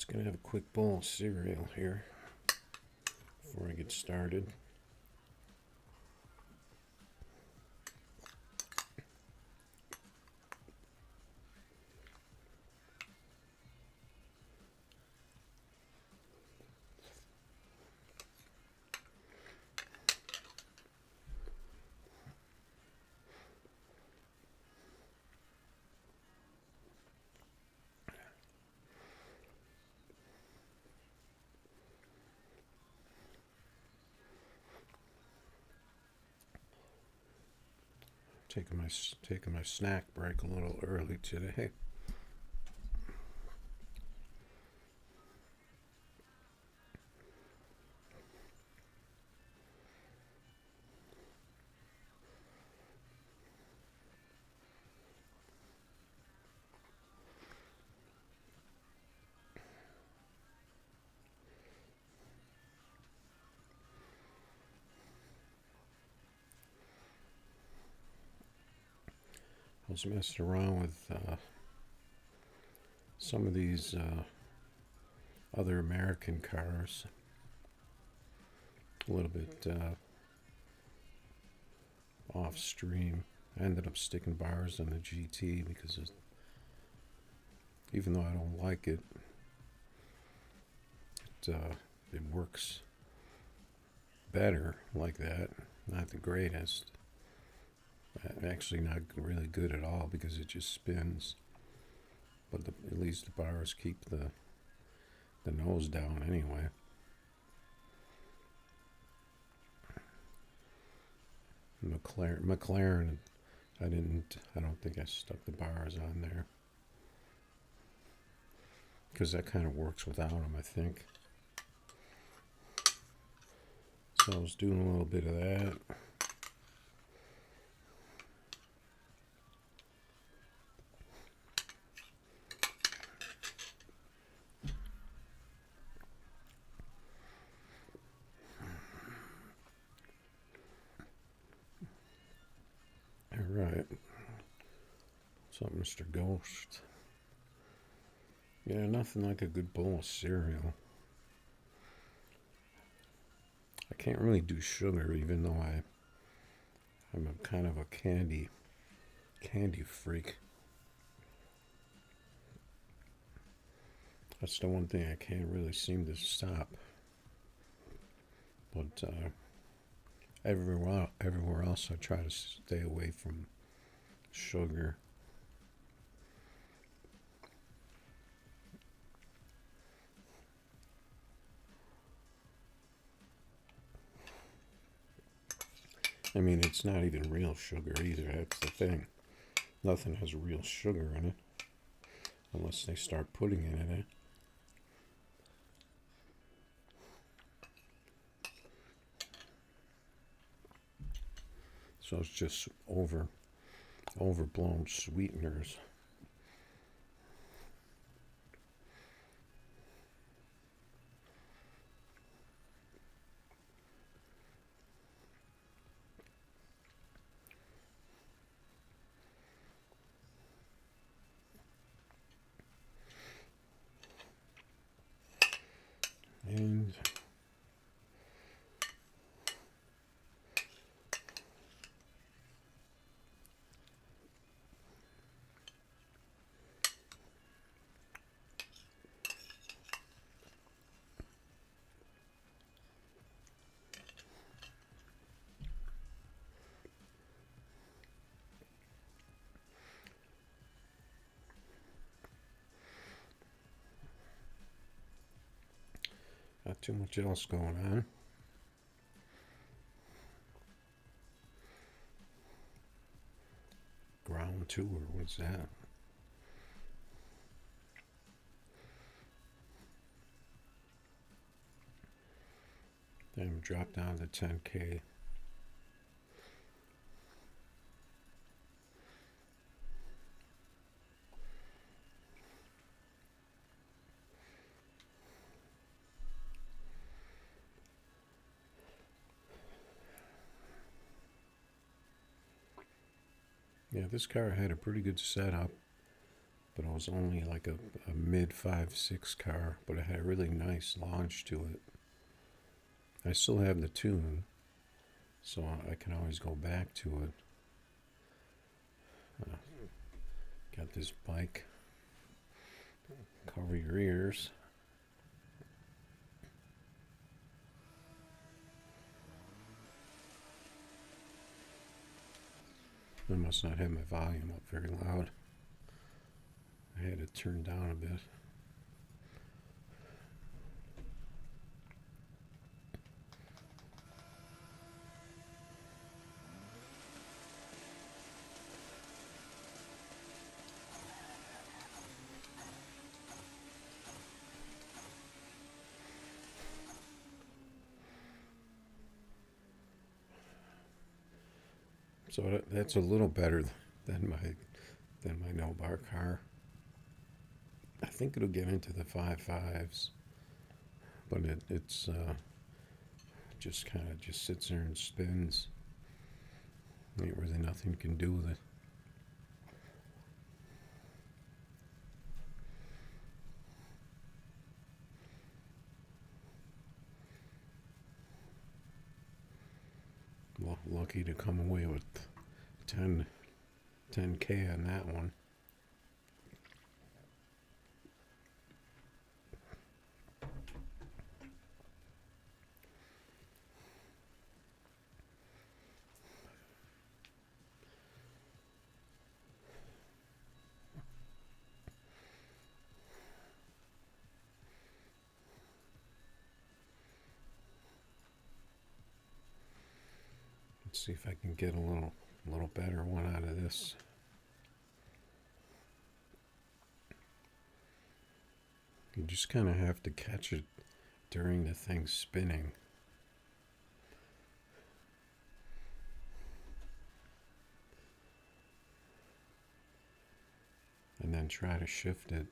Just gonna have a quick bowl of cereal here before I get started. Taking my snack break a little early today. I was messing around with some of these other American cars, a little bit off stream. I ended up sticking bars on the GT because even though I don't like it, it works better like that. Not the greatest. Actually not really good at all because it just spins. But at least the bars keep the nose down anyway. McLaren, I don't think I stuck the bars on there. Because that kind of works without them, I think. So I was doing a little bit of that. Alright. What's up, Mr. Ghost? Yeah, nothing like a good bowl of cereal. I can't really do sugar, even though I'm a kind of a candy freak. That's the one thing I can't really seem to stop. But everywhere else I try to stay away from sugar. I mean, it's not even real sugar either, that's the thing. Nothing has real sugar in it, unless they start putting it in it. So it's just overblown sweeteners. And not too much else going on. Ground tour, what's that? Then drop down to 10K. Yeah, this car had a pretty good setup, but it was only like a mid 5.6 car, but it had a really nice launch to it. I still have the tune, so I can always go back to it. Got this bike. Cover your ears. I must not have my volume up very loud. I had it turned down a bit. So that's a little better than my no bar car. I think it'll get into the 5.5s, but it's just kind of just sits there and spins. Ain't really nothing you can do with it. Well, lucky to come away with 10K on that one. Let's see if I can get a little better one out of this. You just kind of have to catch it during the thing spinning. And then try to shift it.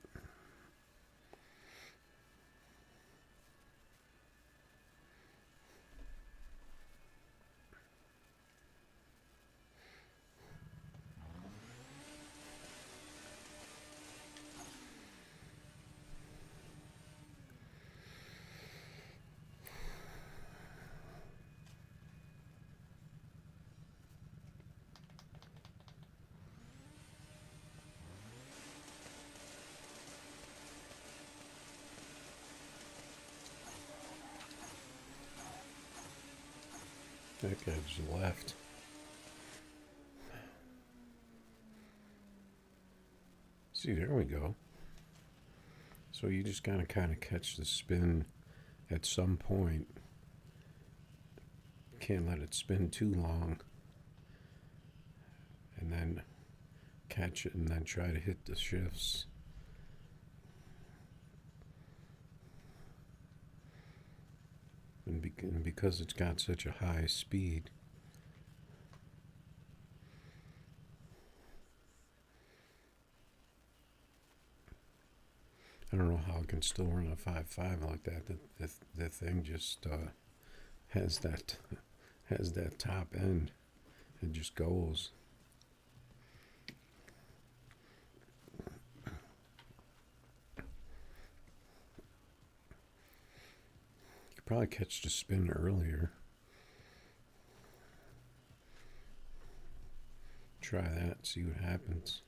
That guy just left. See, there we go. So you just gotta kind of catch the spin at some point. Can't let it spin too long. And then catch it and then try to hit the shifts. And because it's got such a high speed, I don't know how it can still run a 5.5 like that. The thing just has that top end. It just goes. Probably catch the spin earlier. Try that, see what happens.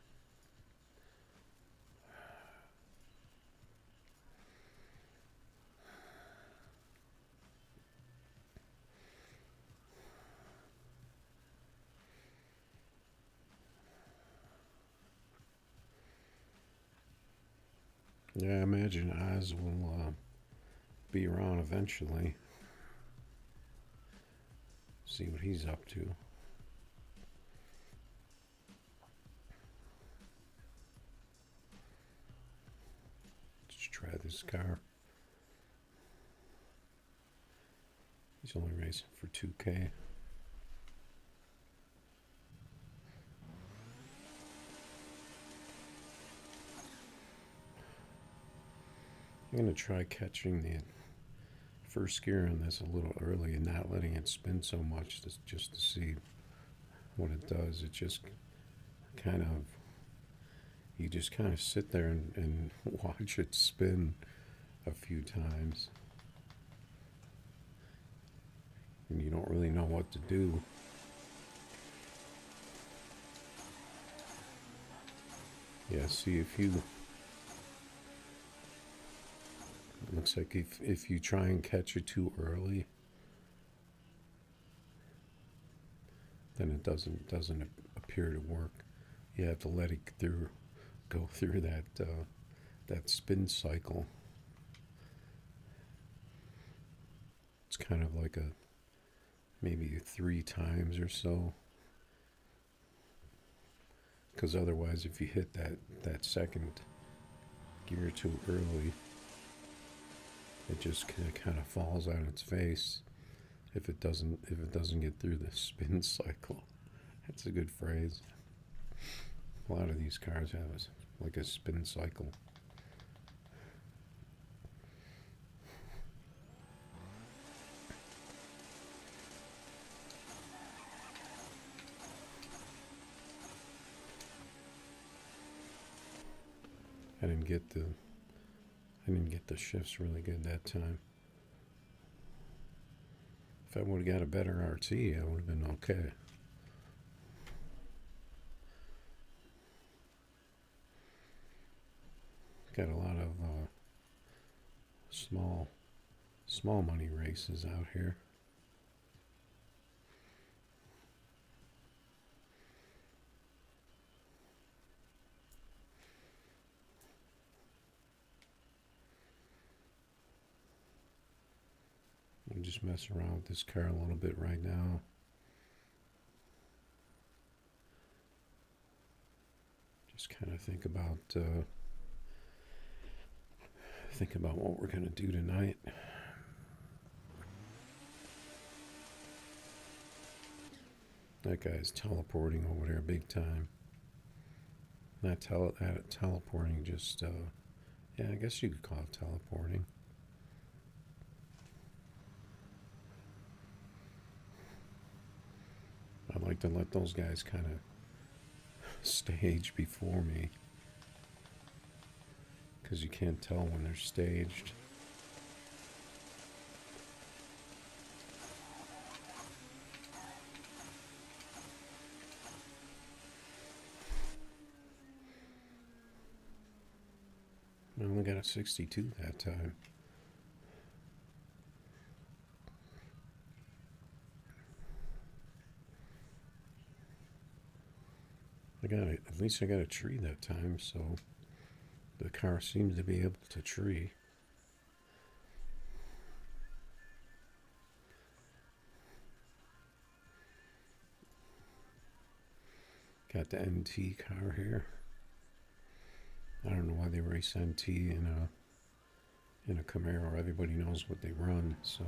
Yeah, I imagine Oz will be around eventually. See what he's up to. Let's try this car. He's only racing for 2K. I'm going to try catching the first gear on this a little early and not letting it spin so much just to see what it does. It just kind of you just kind of sit there and watch it spin a few times. And you don't really know what to do. Yeah, see if you... It looks like if you try and catch it too early, then it doesn't appear to work. You have to let it go through that spin cycle. It's kind of like maybe 3 times or so. Because otherwise, if you hit that second gear too early, it just kind of falls on its face if it doesn't get through the spin cycle. That's a good phrase. A lot of these cars have like a spin cycle. I didn't get the shifts really good that time. If I would have got a better RT, I would have been okay. Got a lot of small money races out here. I'm just messing around with this car a little bit right now. Just kind of think about what we're gonna do tonight. That guy's teleporting over there big time. Not teleporting, just yeah, I guess you could call it teleporting. I'd like to let those guys kind of stage before me, because you can't tell when they're staged. I only got a 62 that time. At least I got a tree that time, so the car seems to be able to tree. Got the NT car here. I don't know why they race NT in a Camaro. Everybody knows what they run, so.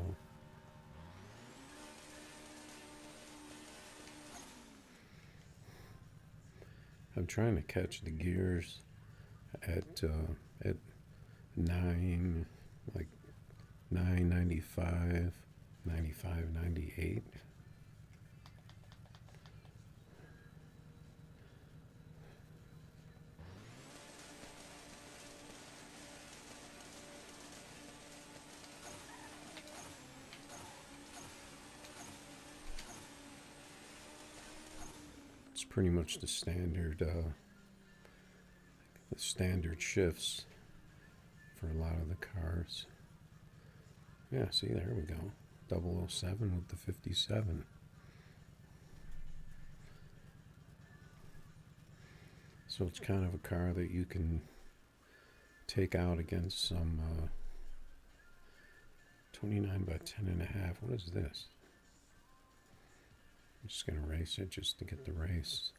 I'm trying to catch the gears at 9, like 995, 95, 98. It's pretty much the standard shifts for a lot of the cars. Yeah, see, there we go. 007 with the 57. So it's kind of a car that you can take out against some 29 by 10.5. What is this? I'm just going to race it just to get the race.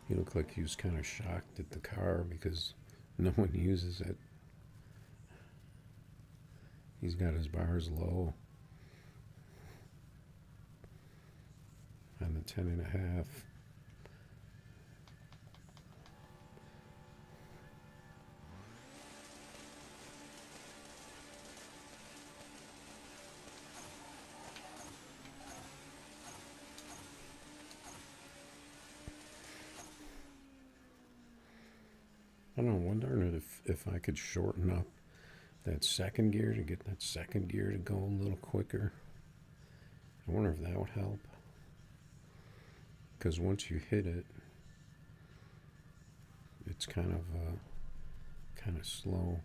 He looked like he was kind of shocked at the car because no one uses it. He's got his bars low on the 10.5. I don't know, wondering if I could shorten up that second gear to get that second gear to go a little quicker. I wonder if that would help. Because once you hit it, it's kind of slow.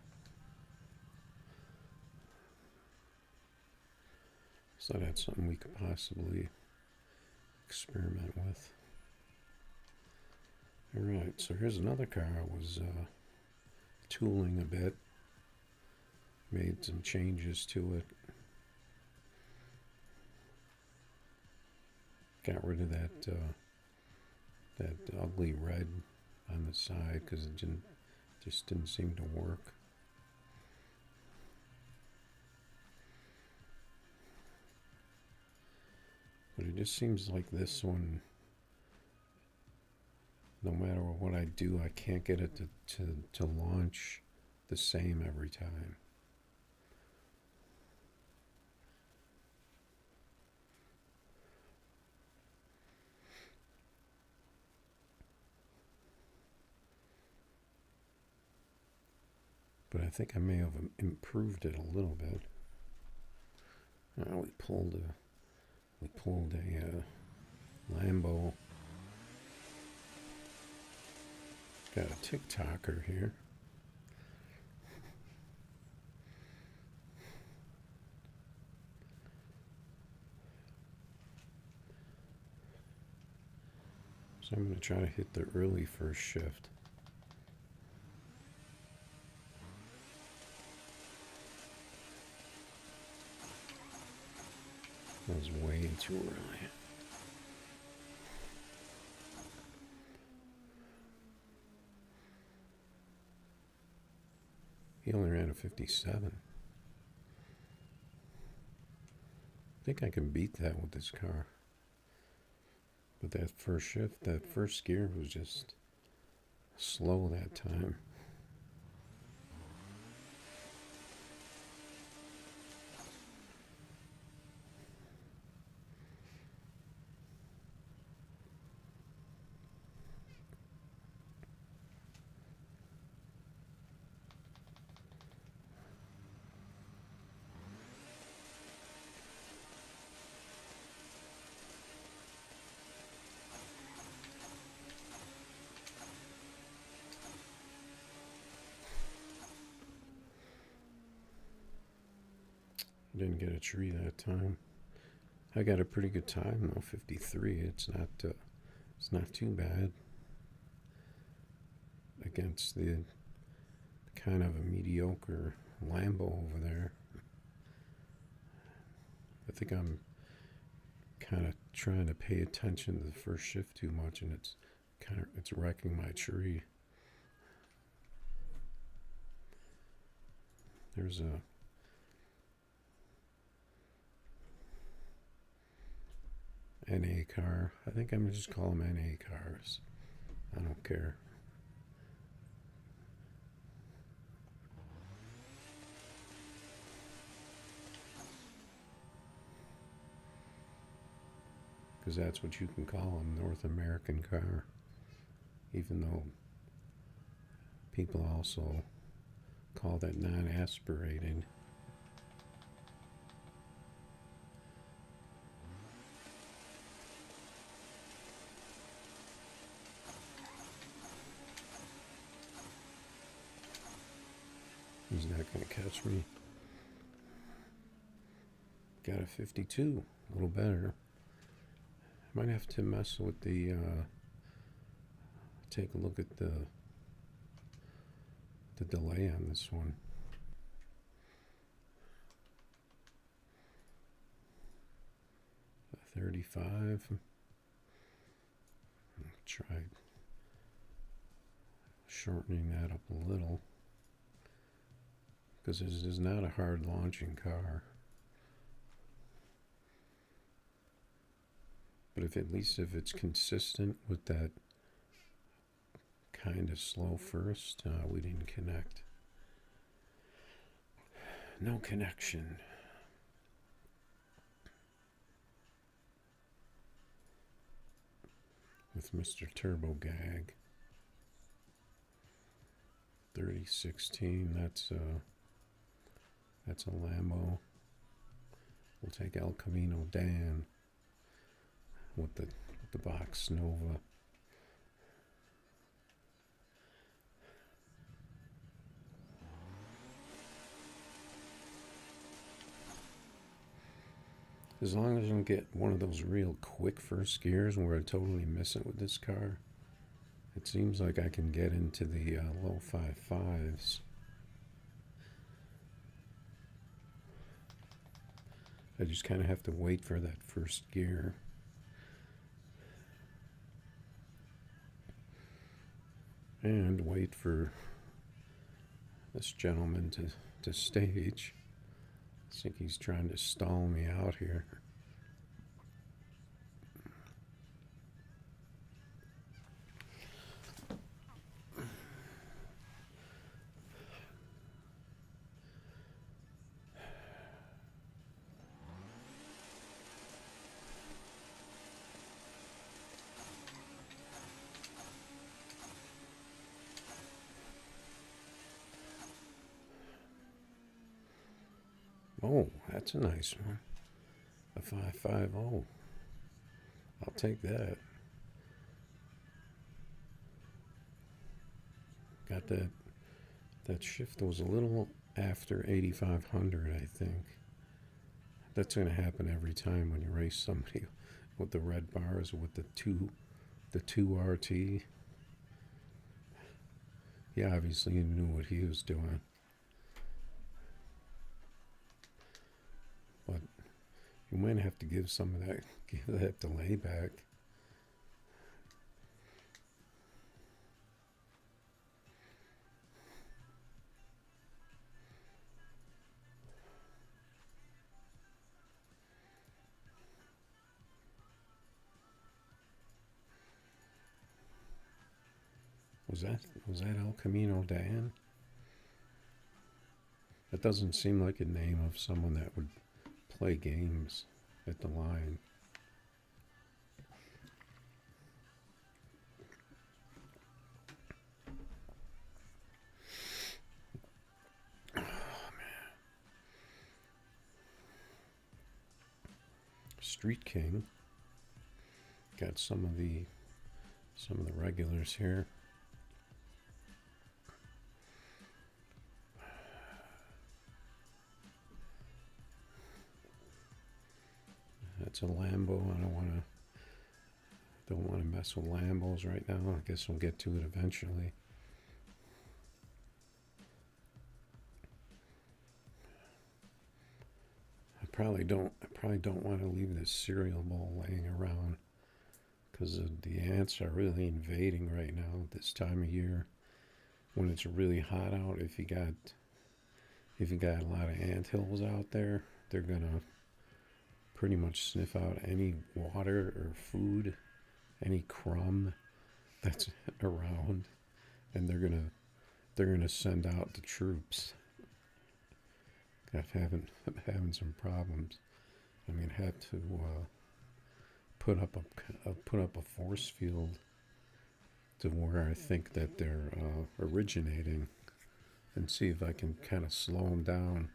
So that's something we could possibly experiment with. Alright, so here's another car I was tooling a bit. Made some changes to it. Got rid of that ugly red on the side because it just didn't seem to work. But it just seems like this one, no matter what I do, I can't get it to launch the same every time. But I think I may have improved it a little bit. We pulled a Lambo. Got a TikToker here. So I'm going to try to hit the early first shift. That was way too early. He only ran a 57. I think I can beat that with this car. But that first shift, that first gear was just slow that time. Didn't get a tree that time. I got a pretty good time though, 53. It's not too bad against the kind of a mediocre Lambo over there. I think I'm kind of trying to pay attention to the first shift too much, and it's wrecking my tree. There's a NA car. I think I'm gonna just call them NA cars. I don't care. Because that's what you can call a North American car. Even though people also call that non-aspirated. He's not going to catch me. Got a 52, a little better. Might have to mess with the, take a look at the delay on this one. A 35. Try shortening that up a little. Because this is not a hard launching car. But if at least if it's consistent with that kind of slow first, we didn't connect. No connection. With Mr. Turbo Gag. 3016. That's a Lambo. We'll take El Camino Dan with the box Nova. As long as I don't get one of those real quick first gears where I totally miss it with this car, it seems like I can get into the low 5.5s. I just kind of have to wait for that first gear. And wait for this gentleman to stage. I think he's trying to stall me out here. Oh, that's a nice one. A 5.50. I'll take that. Got that shift was a little after 8,500, I think. That's going to happen every time when you race somebody with the red bars with the two RT. Yeah, obviously you knew what he was doing. But you might have to give that delay back. Was that El Camino Dan? That doesn't seem like a name of someone that would play games at the line. Oh man. Street King. Got some of the regulars here. That's a Lambo. I don't want to mess with Lambos right now. I guess we'll get to it eventually. I probably don't want to leave this cereal bowl laying around because the ants are really invading right now at this time of year when it's really hot out. If you got a lot of ant hills out there, they're gonna pretty much sniff out any water or food, any crumb that's around, and they're gonna send out the troops. I'm having some problems. I mean, had to put up a force field to where I think that they're originating, and see if I can kind of slow them down.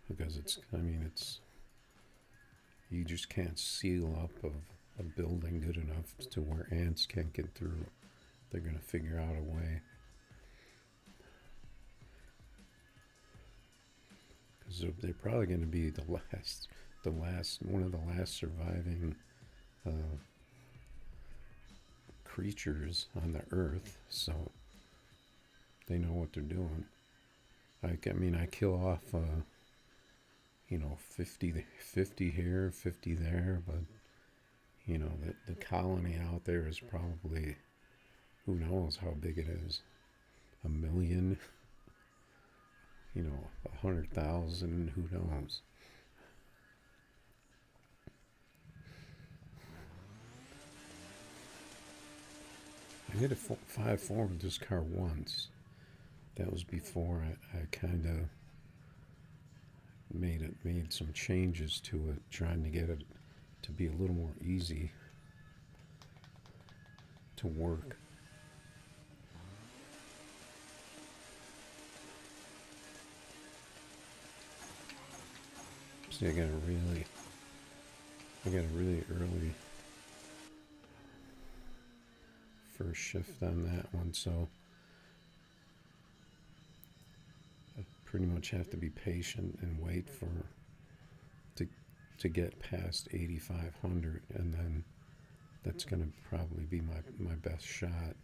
Because you just can't seal up a building good enough to where ants can't get through. They're going to figure out a way. Because they're probably going to be one of the last surviving creatures on the earth. So they know what they're doing. I kill off 50 here, 50 there, but the colony out there is probably, who knows how big it is, 1 million, 100,000, who knows. I hit a 5.4 with this car once. That was before I kind of made some changes to it, trying to get it to be a little more easy to work. See, I got a really early first shift on that one, so I pretty much have to be patient and wait to get past 8,500, and then that's going to probably be my best shot.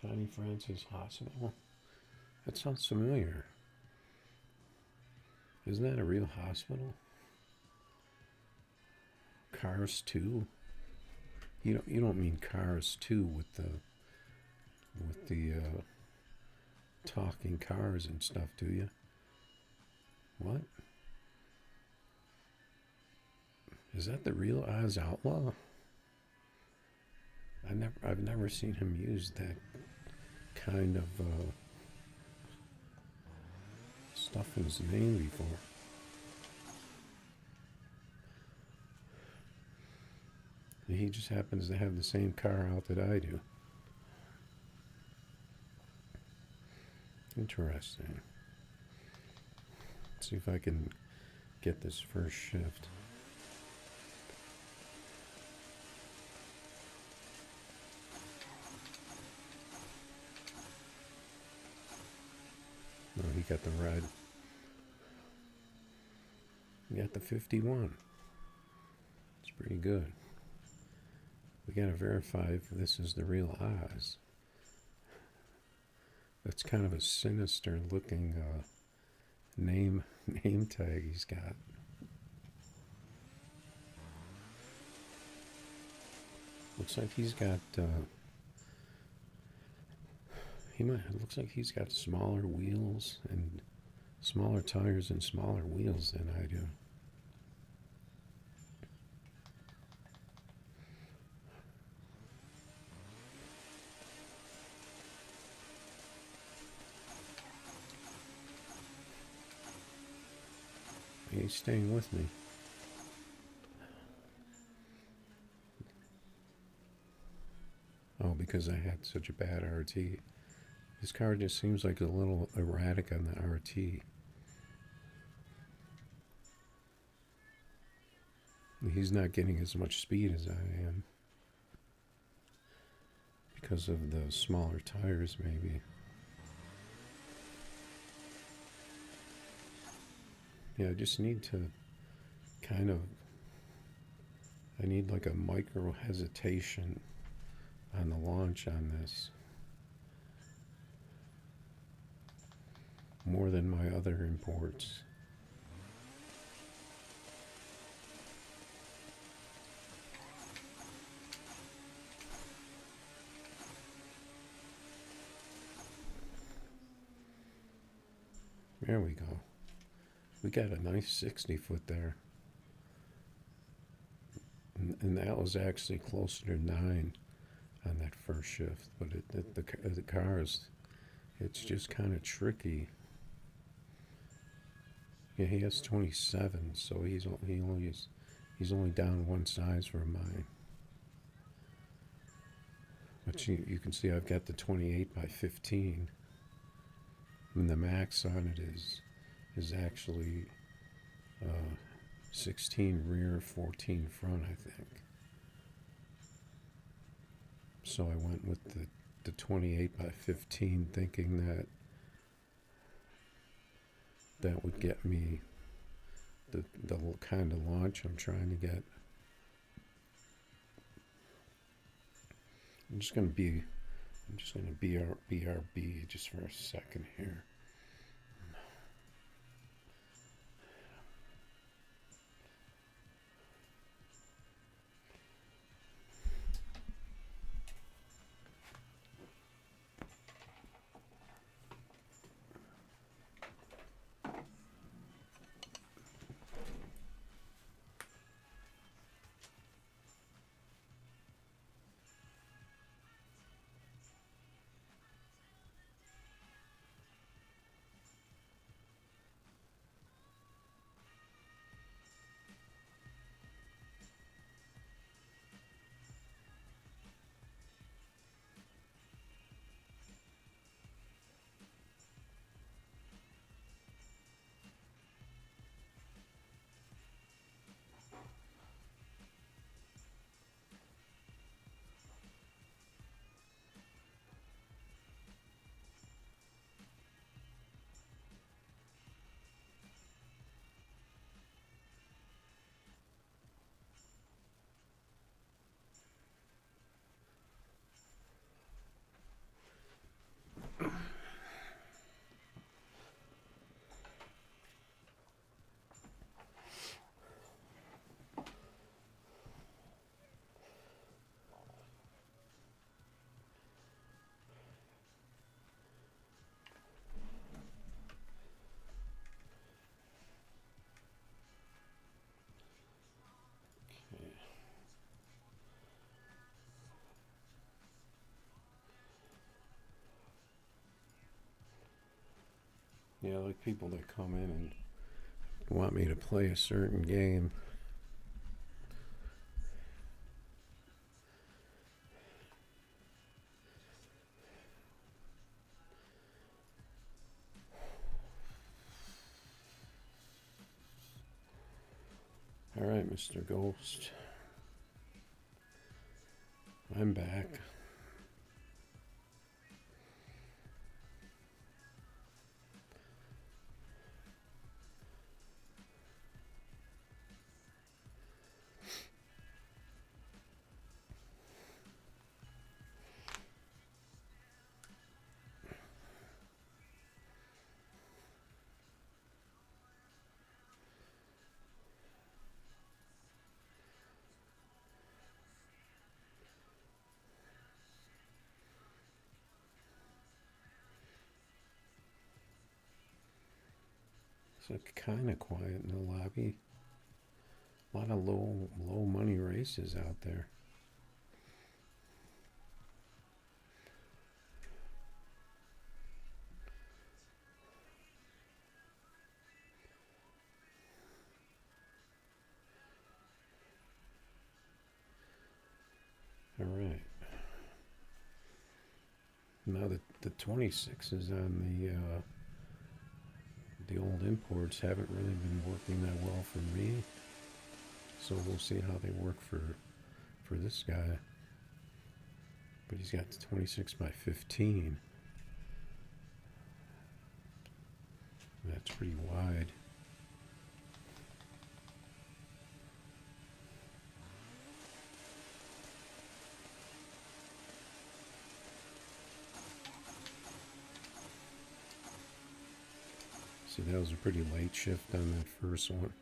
Connie Francis Hospital. That sounds familiar. Isn't that a real hospital? Cars 2? You don't mean Cars 2 with the talking cars and stuff, do you? What? Is that the real Oz Outlaw? I've never seen him use that kind of stuff in his name before. He just happens to have the same car out that I do. Interesting. Let's see if I can get this first shift. No, he got the red. He got the 51. It's pretty good. We gotta verify if this is the real Oz. That's kind of a sinister looking name tag he's got. Looks like he's got it looks like he's got smaller wheels and smaller tires and smaller wheels than I do. He's staying with me. Oh, because I had such a bad RT. This car just seems like a little erratic on the RT. He's not getting as much speed as I am. Because of the smaller tires, maybe. Yeah, I just need to I need like a micro hesitation on the launch on this. More than my other imports. There we go. We got a nice 60 foot there. And that was actually closer to 9 on that first shift. But the cars, it's just kind of tricky. Yeah, he has 27, so he's only down one size from mine. But you can see I've got the 28 by 15, and the max on it is actually 16 rear, 14 front, I think. So I went with the 28 by 15, thinking that would get me the kind of launch I'm trying to get. I'm just gonna BRB just for a second here. I like people that come in and want me to play a certain game. All right, Mr. Ghost. I'm back. It's kind of quiet in the lobby. A lot of low money races out there. All right. Now the 26 is on the old imports haven't really been working that well for me. So we'll see how they work for this guy. But he's got the 26 by 15. That's pretty wide. See, that was a pretty late shift on that first one.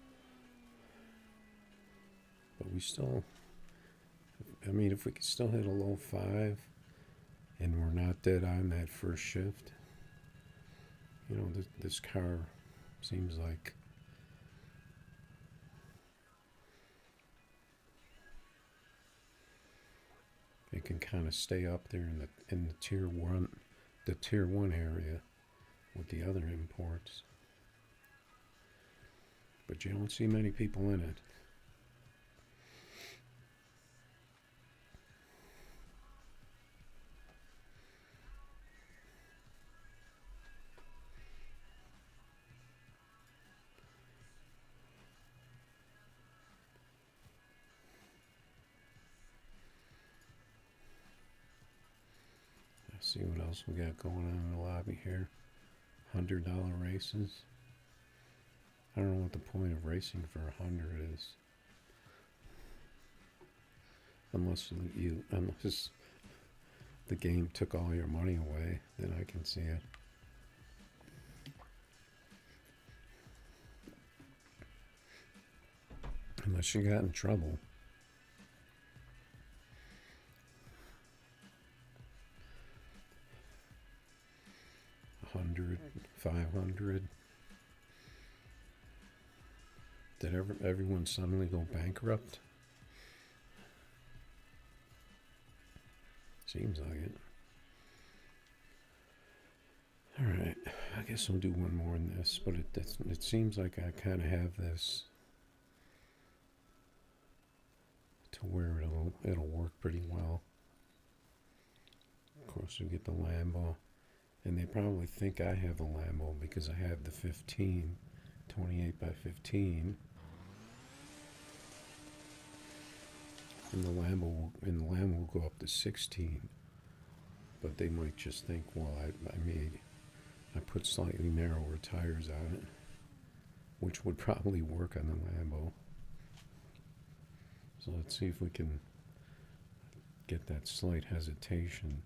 But we still, I mean, if we could still hit a low 5 and we're not dead on that first shift, you know, this car seems like it can kind of stay up there in the tier 1 area with the other imports. But you don't see many people in it. Let's see what else we got going on in the lobby here. $100 races. I don't know what the point of racing for 100 is. Unless the game took all your money away, then I can see it. Unless you got in trouble. $100, $500. Did everyone suddenly go bankrupt? Seems like it. Alright, I guess I'll do one more in this, but it seems like I kind of have this to where it'll work pretty well. Of course, we get the Lambo, and they probably think I have a Lambo because I have the 15, 28 by 15. And the Lambo will go up to 16, but they might just think, well, I put slightly narrower tires on it, which would probably work on the Lambo. So let's see if we can get that slight hesitation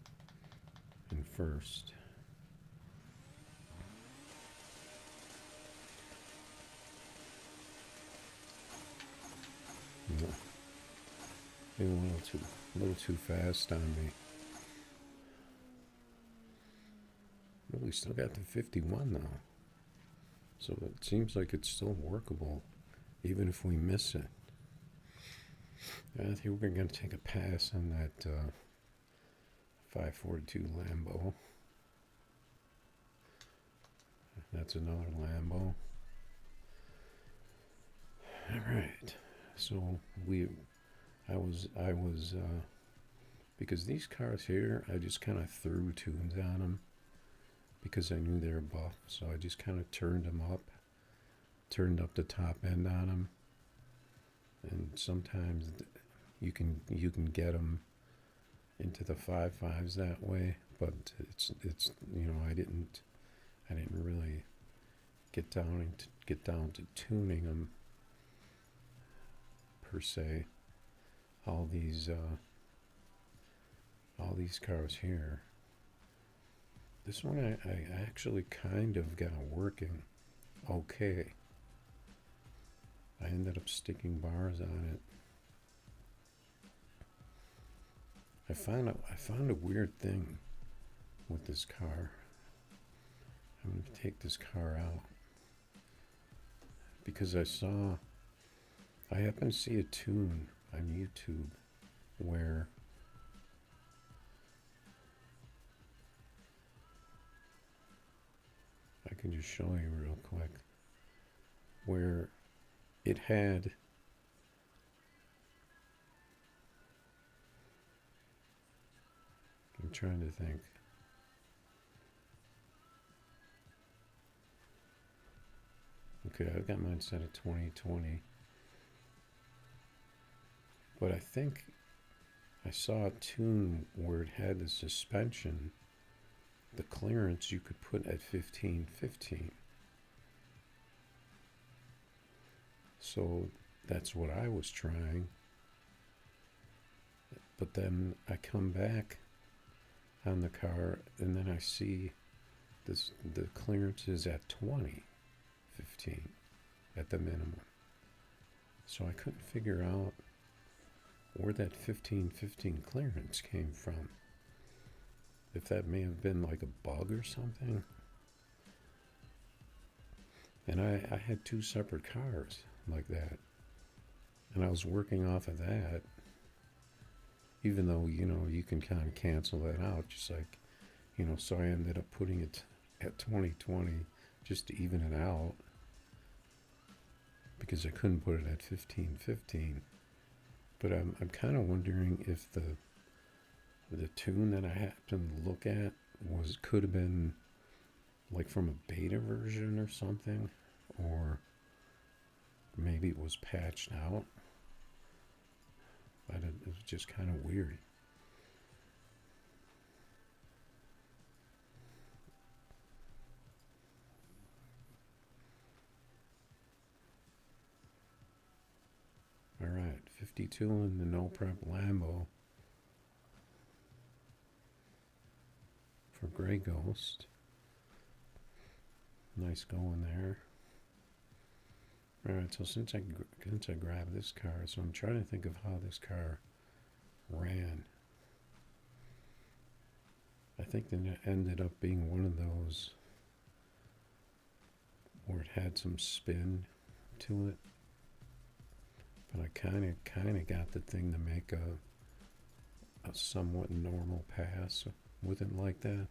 in first. Yeah. They went a little too fast on me. But we still got the 51 though. So it seems like it's still workable, even if we miss it. I think we're going to take a pass on that 542 Lambo. That's another Lambo. All right. So I was because these cars here, I just kind of threw tunes on them because I knew they were buff. So I just kind of turned them up, turned up the top end on them, and sometimes you can get them into the 5.5s that way. But it's I didn't really get down to tuning them per se. All these cars here. This one I actually kind of got working okay. I ended up sticking bars on it. I found a weird thing with this car. I'm going to take this car out because I happened to see a tune on YouTube where I can just show you real quick, where it had I'm trying to think. Okay, I've got mine set at 2020. But I think I saw a tune where it had the suspension, the clearance you could put at 1515. So that's what I was trying. But then I come back on the car and then I see the clearance is at 2015 at the minimum. So I couldn't figure out where that 1515 clearance came from. If that may have been like a bug or something. And I had two separate cars like that. And I was working off of that. Even though, you can kind of cancel that out. Just like, so I ended up putting it at 2020 just to even it out. Because I couldn't put it at 1515. But I'm kind of wondering if the tune that I happened to look at could have been like from a beta version or something, or maybe it was patched out. But it was just kind of weird. All right, 52 in the no prep Lambo for Grey Ghost. Nice going there. All right, so since I grabbed this car, so I'm trying to think of how this car ran. I think that it ended up being one of those where it had some spin to it. But I kind of got the thing to make a somewhat normal pass with it like that.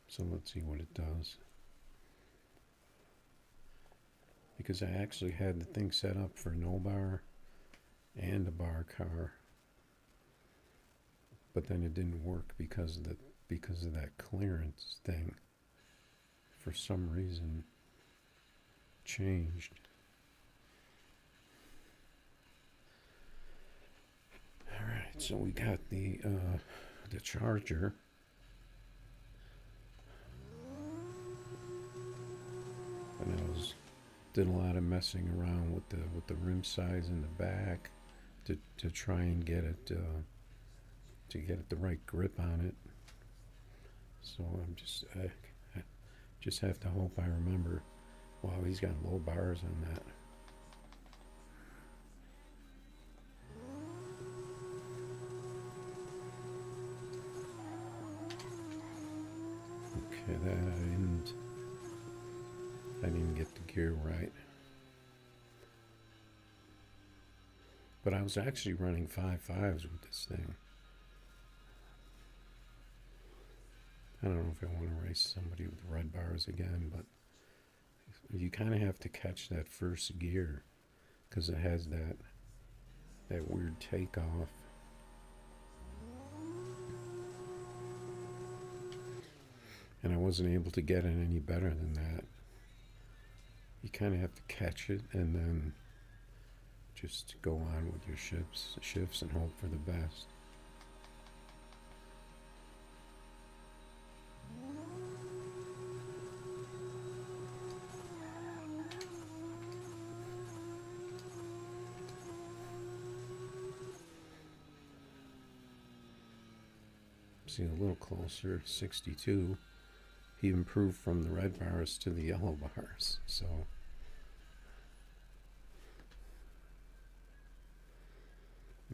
So let's see what it does. Because I actually had the thing set up for no bar and a bar car. But then it didn't work because of that clearance thing. For some reason changed. All right, so we got the Charger. And I did a lot of messing around with the rim size in the back to try and get it the right grip on it. So I just have to hope I remember. Wow, he's got low bars on that. Okay, that I didn't get the gear right. But I was actually running 5.5s with this thing. I don't know if I want to race somebody with red bars again, but you kind of have to catch that first gear because it has that weird takeoff. And I wasn't able to get it any better than that. You kind of have to catch it and then just go on with your shifts and hope for the best. See, a little closer, 62. He improved from the red bars to the yellow bars, so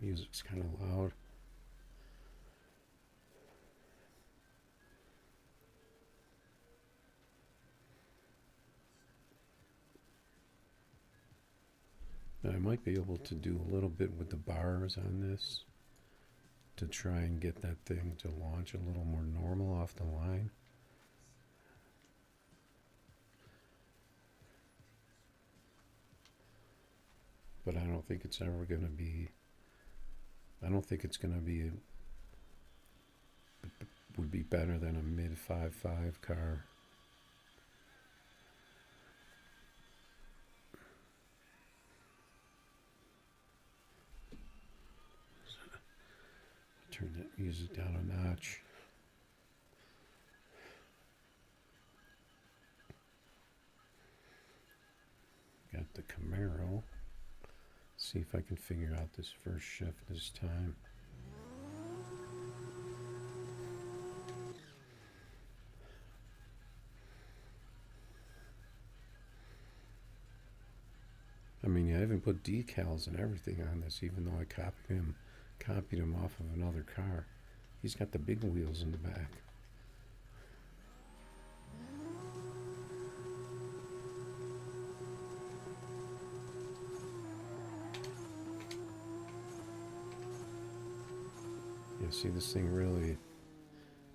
music's kind of loud. And I might be able to do a little bit with the bars on this to try and get that thing to launch a little more normal off the line. But I don't think it's ever going to be, I don't think it's going to be, would be better than a mid 5.5 car. Turn that music down a notch. Got the Camaro. See if I can figure out this first shift this time. I mean, I even put decals and everything on this, even though I copied him off of another car. He's got the big wheels in the back. You see, this thing really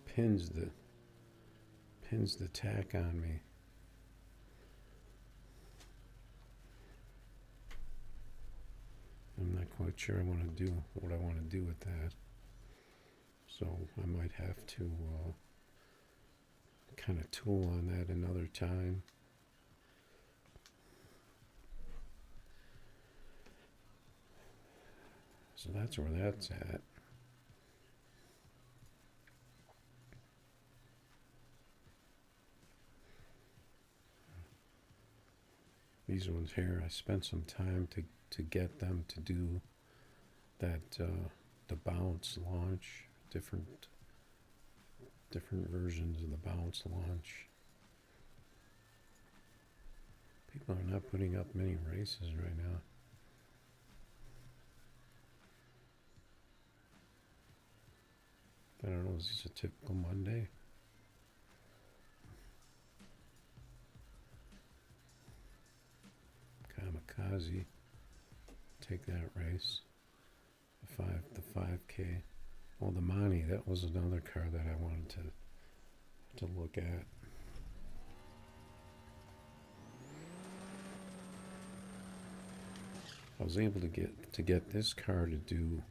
pins the tack on me. I'm not quite sure I want to do what I want to do with that, so I might have to kind of tool on that another time. So that's where that's at. These ones here, I spent some time to get them to do that, the bounce launch, different versions of the bounce launch. People are not putting up many races right now. I don't know, is this a typical Monday? Kamikaze, take that race. The 5K. Well, the Mani, that was another car that I wanted to look at. I was able to get this car to do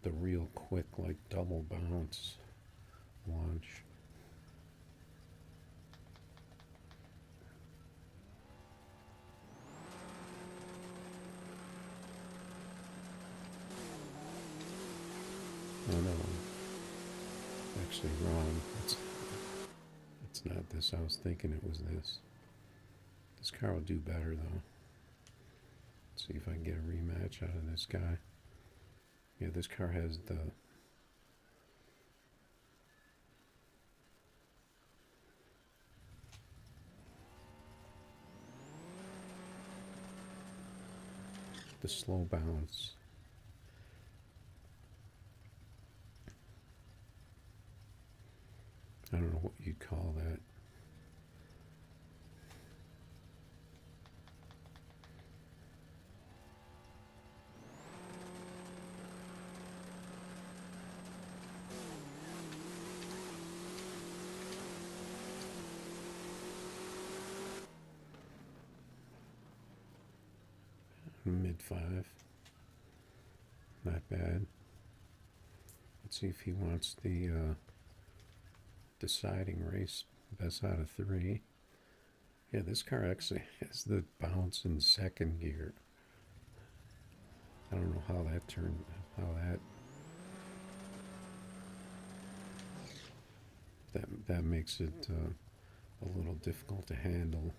the real quick, like double bounce launch. Oh no, actually wrong. It's not this. I was thinking it was this. This car will do better though. Let's see if I can get a rematch out of this guy. Yeah, this car has the slow bounce. I don't know what you'd call that. Mid 5. Not bad. Let's see if he wants the deciding race. Best out of 3. Yeah, this car actually has the bounce in second gear. I don't know how that turned, that makes it a little difficult to handle.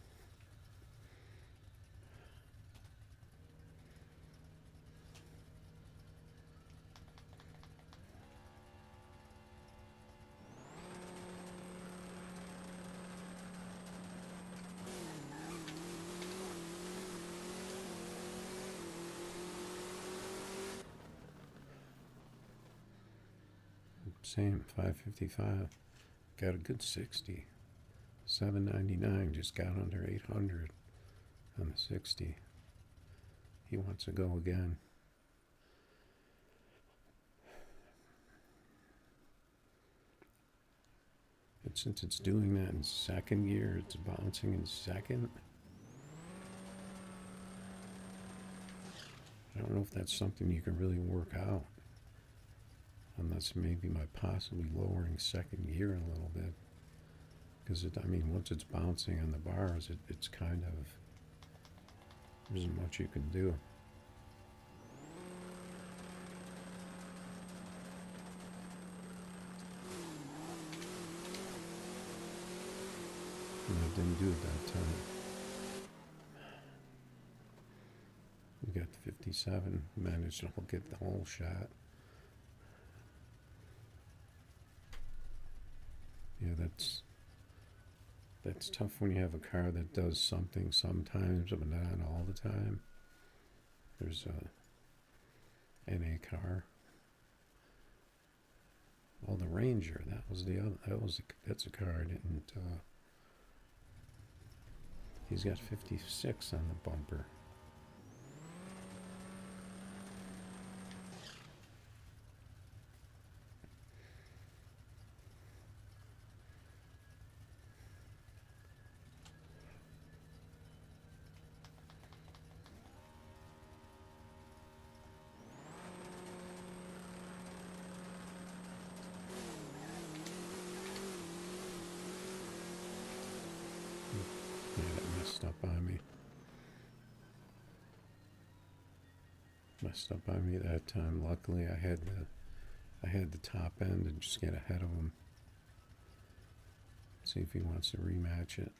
Same, 555. Got a good 60. 799, just got under 800 on the 60. He wants to go again. And since it's doing that in second gear, it's bouncing in second. I don't know if that's something you can really work out. Unless maybe by possibly lowering second gear a little bit. Because, once it's bouncing on the bars, it's kind of, there isn't much you can do. And I didn't do it that time. We got 57, managed to get the whole shot. Yeah, that's tough when you have a car that does something sometimes, but not all the time. There's a NA car. Oh, the Ranger. That's a car I didn't. He's got 56 on the bumper. Messed up on me that time. Luckily, I had the top end and just get ahead of him. See if he wants to rematch it.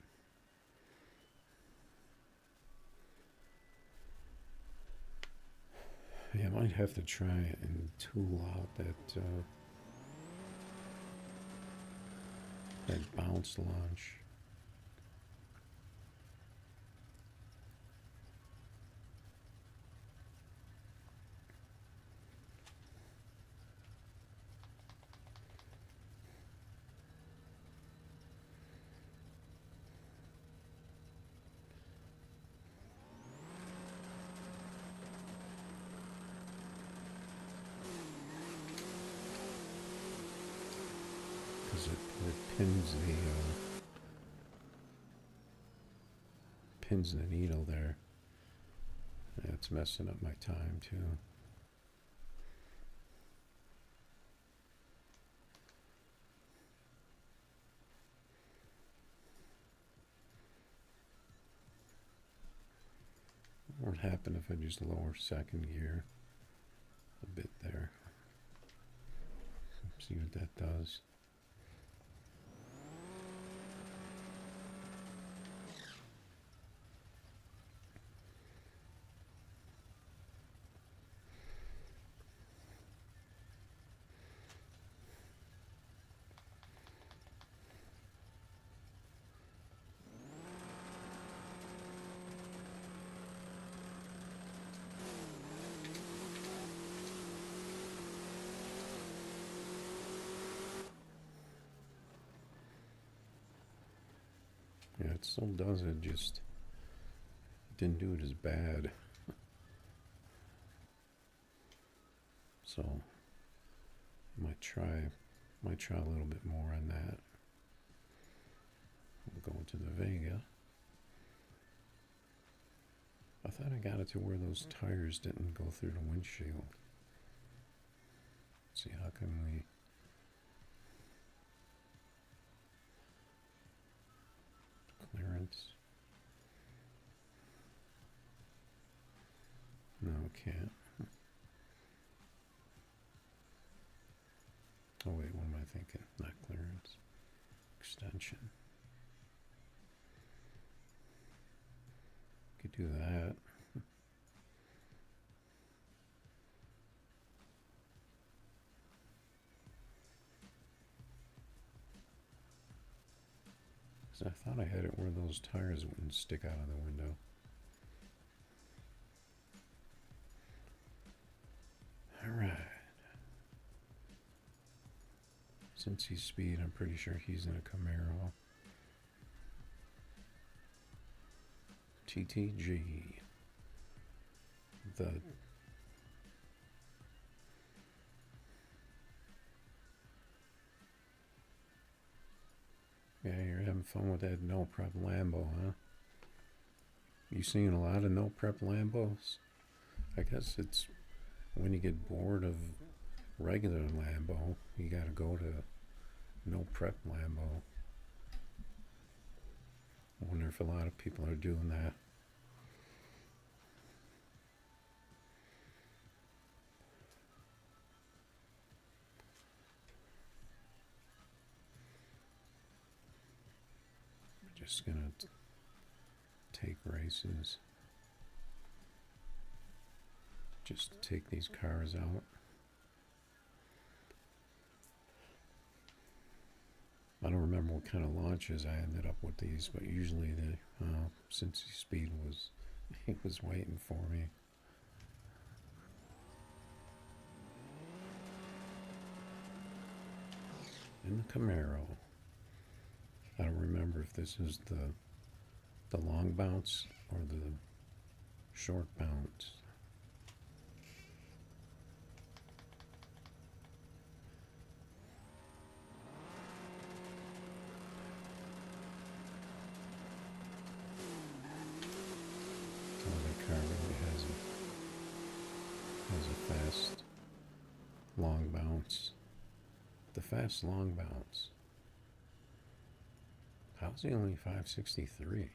Yeah, I might have to try and tool out that bounce launch. It pins the needle there. That's messing up my time too. What would happen if I just lower second gear a bit there? See what that does. Yeah, it still does it, just didn't do it as bad. So might try a little bit more on that. We'll go into the Vega. I thought I got it to where those tires didn't go through the windshield. Let's see, how can we... Clearance. No, can't. Oh wait, what am I thinking? Not clearance. Extension. Could do that. I thought I had it where those tires wouldn't stick out of the window. Alright. Since he's speed, I'm pretty sure he's in a Camaro. TTG. Yeah, you're having fun with that no prep Lambo, huh? You seeing a lot of no prep Lambos? I guess it's when you get bored of regular Lambo, you gotta go to no prep Lambo. I wonder if a lot of people are doing that. We're just gonna take races. Just take these cars out. I don't remember what kind of launches I ended up with these, but usually the Cincy Speed was he was waiting for me. In the Camaro. I don't remember if this is the long bounce or the short bounce. Fast long bounce. The fast long bounce. How's he only 563?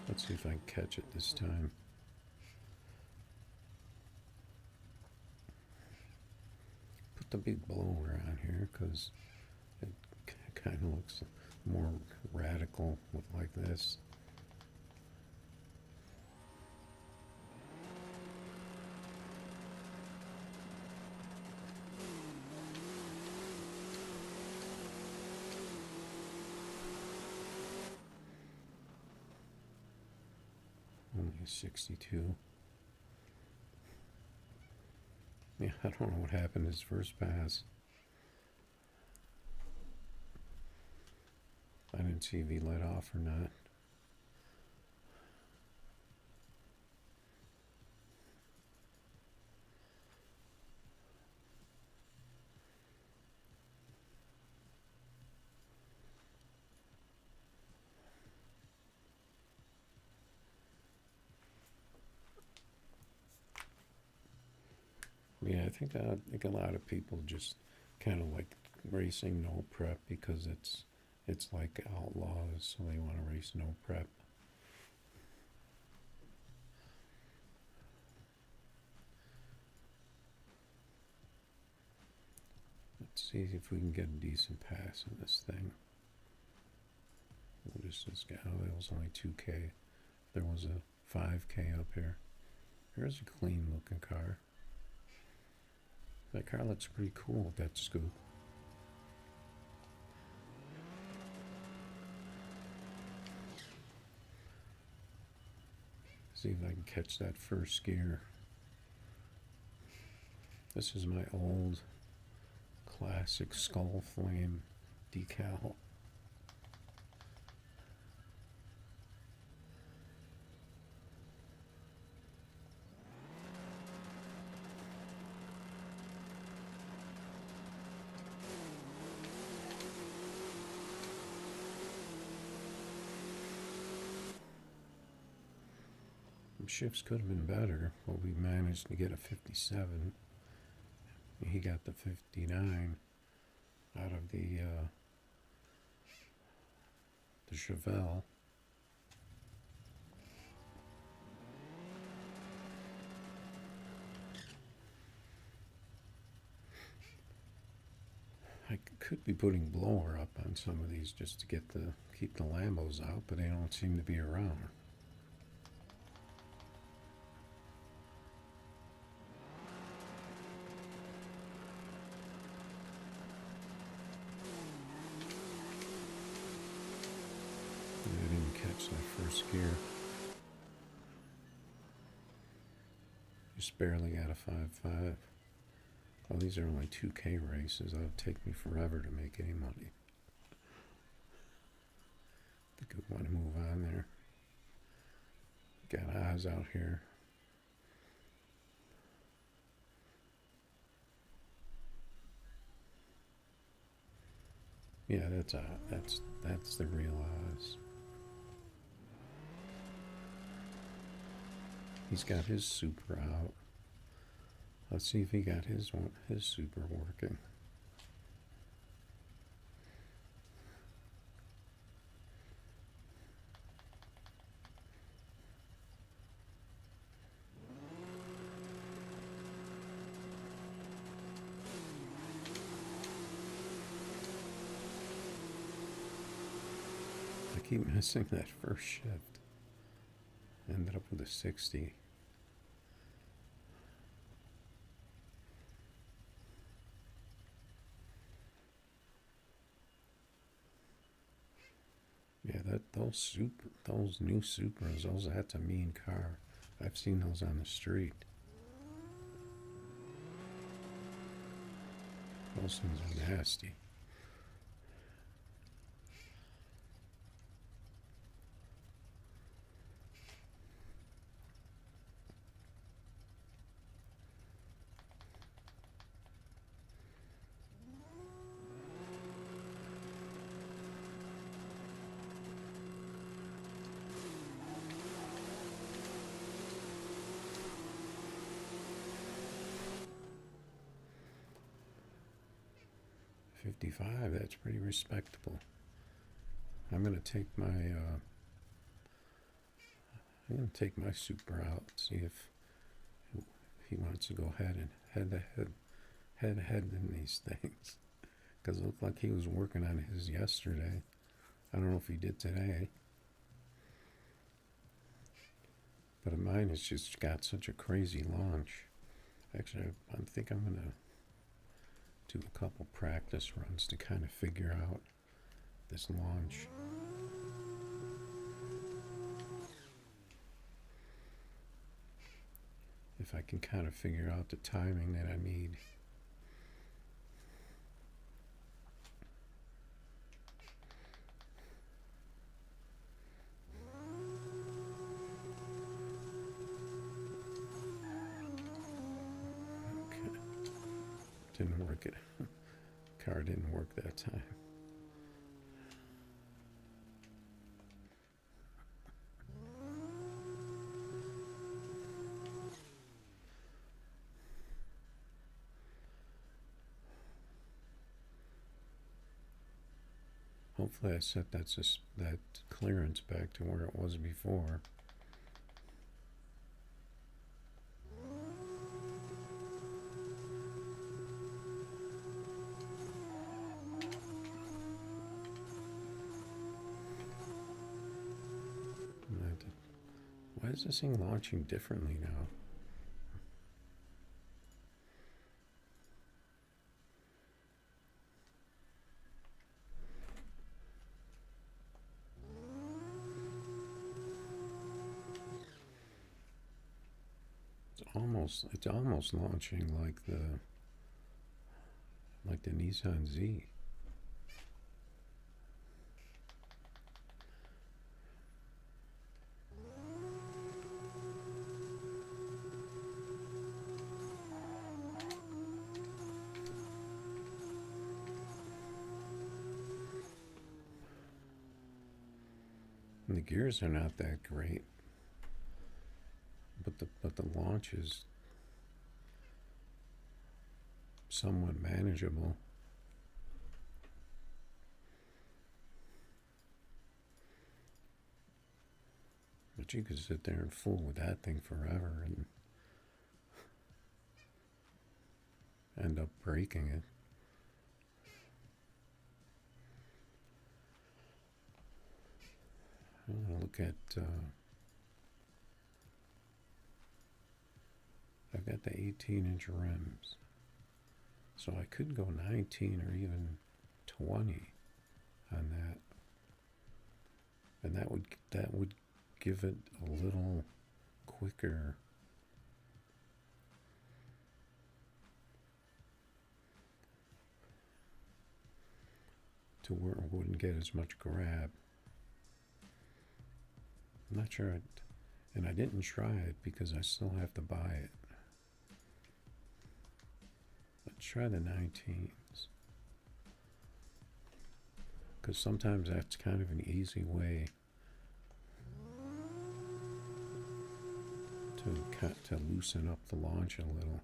Let's see if I can catch it this time. The big blower on here because it kind of looks more radical with like this. Only 62. Yeah, I don't know what happened his first pass. I didn't see if he let off or not. Yeah, I think a lot of people just kind of like racing no prep because it's like outlaws, so they want to race no prep. Let's see if we can get a decent pass in this thing. We'll just it was only 2K. There was a 5K up here. Here's a clean looking car. That car looks pretty cool, that scoop. See if I can catch that first gear. This is my old classic skull flame decal. shifts could have been better, but we managed to get a 57. He got the 59 out of the Chevelle. I could be putting blower up on some of these just to get keep the Lambos out, but they don't seem to be around. I didn't catch that first gear. Just barely got a 5.5. Well, these are only 2K races. That'll take me forever to make any money. I think I want to move on there. Got Oz out here. Yeah, that's the real Oz. He's got his super out. Let's see if he got his super working. I keep missing that first shift. Ended up with a 60. Yeah, those new Supras, that's a mean car. I've seen those on the street. Those things are nasty. $55, that's pretty respectable. I'm gonna take my super out, see if he wants to go head in these things. Because it looked like he was working on his yesterday. I don't know if he did today. But mine has just got such a crazy launch. Actually, I think I'm gonna do a couple practice runs to kind of figure out this launch. If I can kind of figure out the timing that I need. Okay. Didn't work it. Car didn't work that time. Hopefully I set that clearance back to where it was before. Why is this thing launching differently now? It's almost launching like the Nissan Z. And the gears are not that great. but the launch is somewhat manageable. But you could sit there and fool with that thing forever and end up breaking it. I'm going to look at, I've got the 18-inch rims. So I could go 19 or even 20 on that. And that would give it a little quicker to where it wouldn't get as much grab. I'm not sure, and I didn't try it because I still have to buy it. Let's try the 19s. Because sometimes that's kind of an easy way to loosen up the launch a little.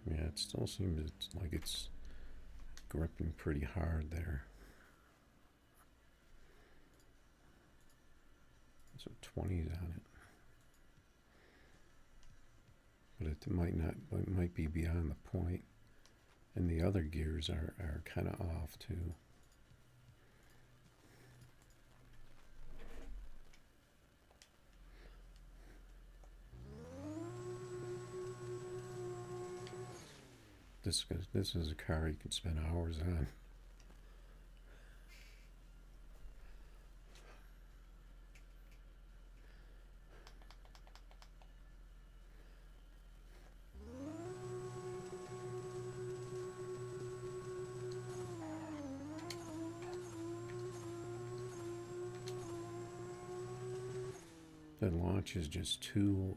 Yeah, it still seems like it's gripping pretty hard there. So 20s on it. But it might be beyond the point. And the other gears are kind of off too. This is a car you can spend hours on. The launch is just too,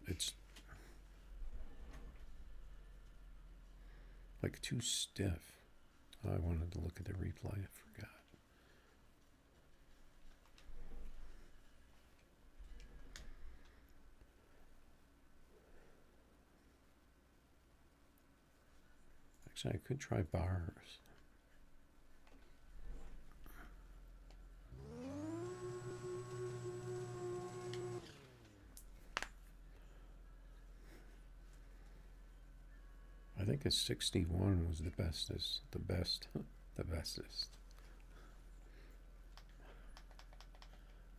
it's like too stiff. I wanted to look at the replay, I forgot. Actually, I could try bars. I think a 61 was the bestest.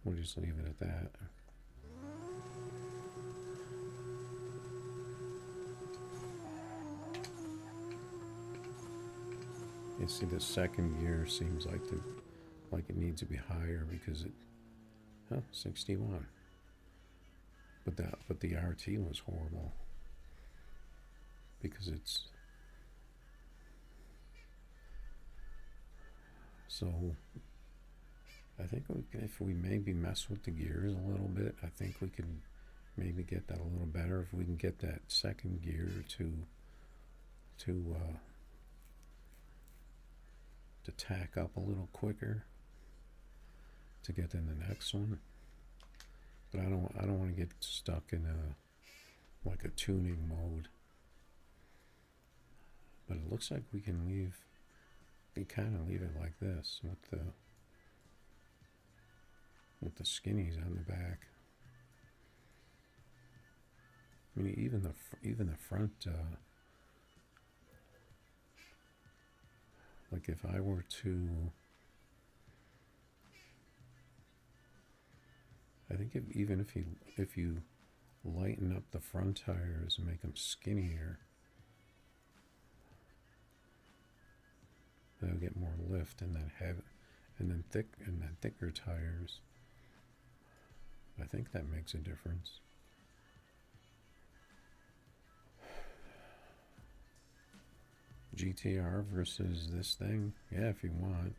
We'll just leave it at that. You see, the second gear seems like it needs to be higher because 61. But the RT was horrible. Because it's so I think if we maybe mess with the gears a little bit, I think we can maybe get that a little better if we can get that second gear to tack up a little quicker to get in the next one. But I don't want to get stuck in a tuning mode. But it looks like we can kind of leave it like this with the skinnies on the back. I mean, even the front. Like if I were to, I think if you lighten up the front tires and make them skinnier, they'll get more lift, and then thicker tires. I think that makes a difference. GTR versus this thing? Yeah, if you want.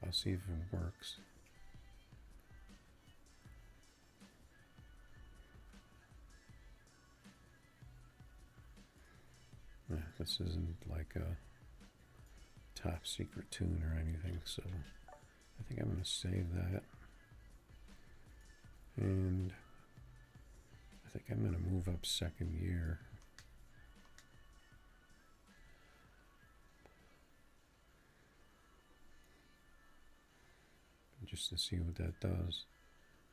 I'll see if it works. Yeah, this isn't like a top secret tune or anything, so I think I'm going to save that. And I think I'm going to move up second gear. Just to see what that does.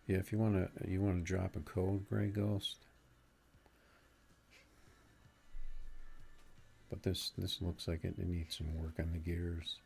Yeah, if you want to drop a code, Gray Ghost. But this looks like it needs some work on the gears.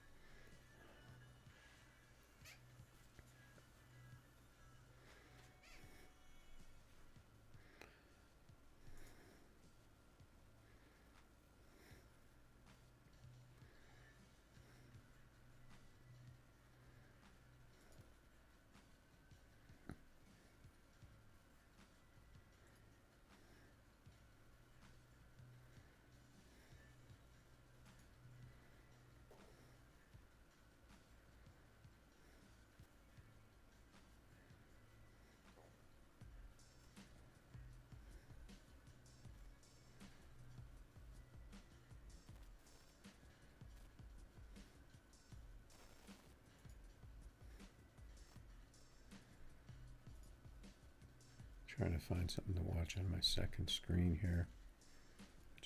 Trying to find something to watch on my second screen here,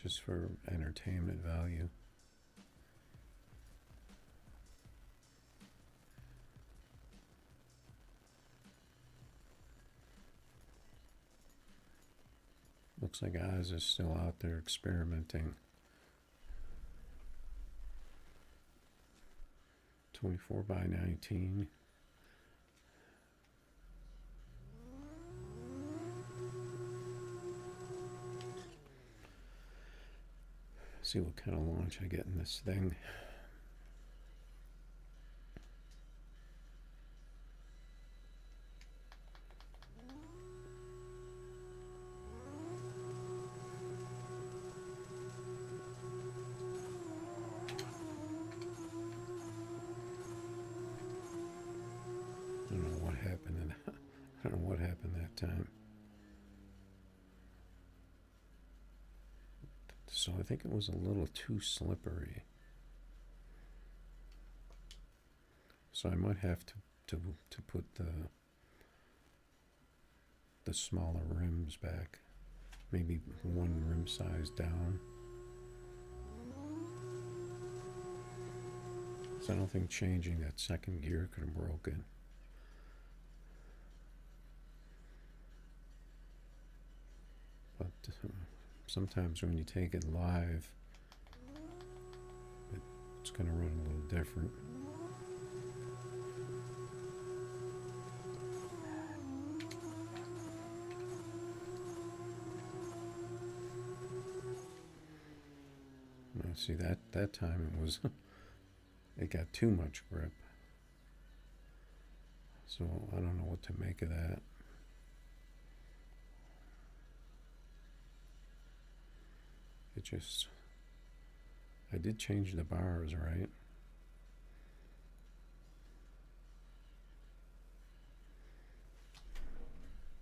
just for entertainment value. Looks like Oz is still out there experimenting. 24x19. See what kind of launch I get in this thing. I don't know what happened. I don't know what happened that time. So I think it was a little too slippery. So I might have to put the smaller rims back. Maybe one rim size down. So I don't think changing that second gear could have broken. But sometimes when you take it live, it's going to run a little different. Now, see, that time it was, it got too much grip. So I don't know what to make of that. It just, I did change the bars, right?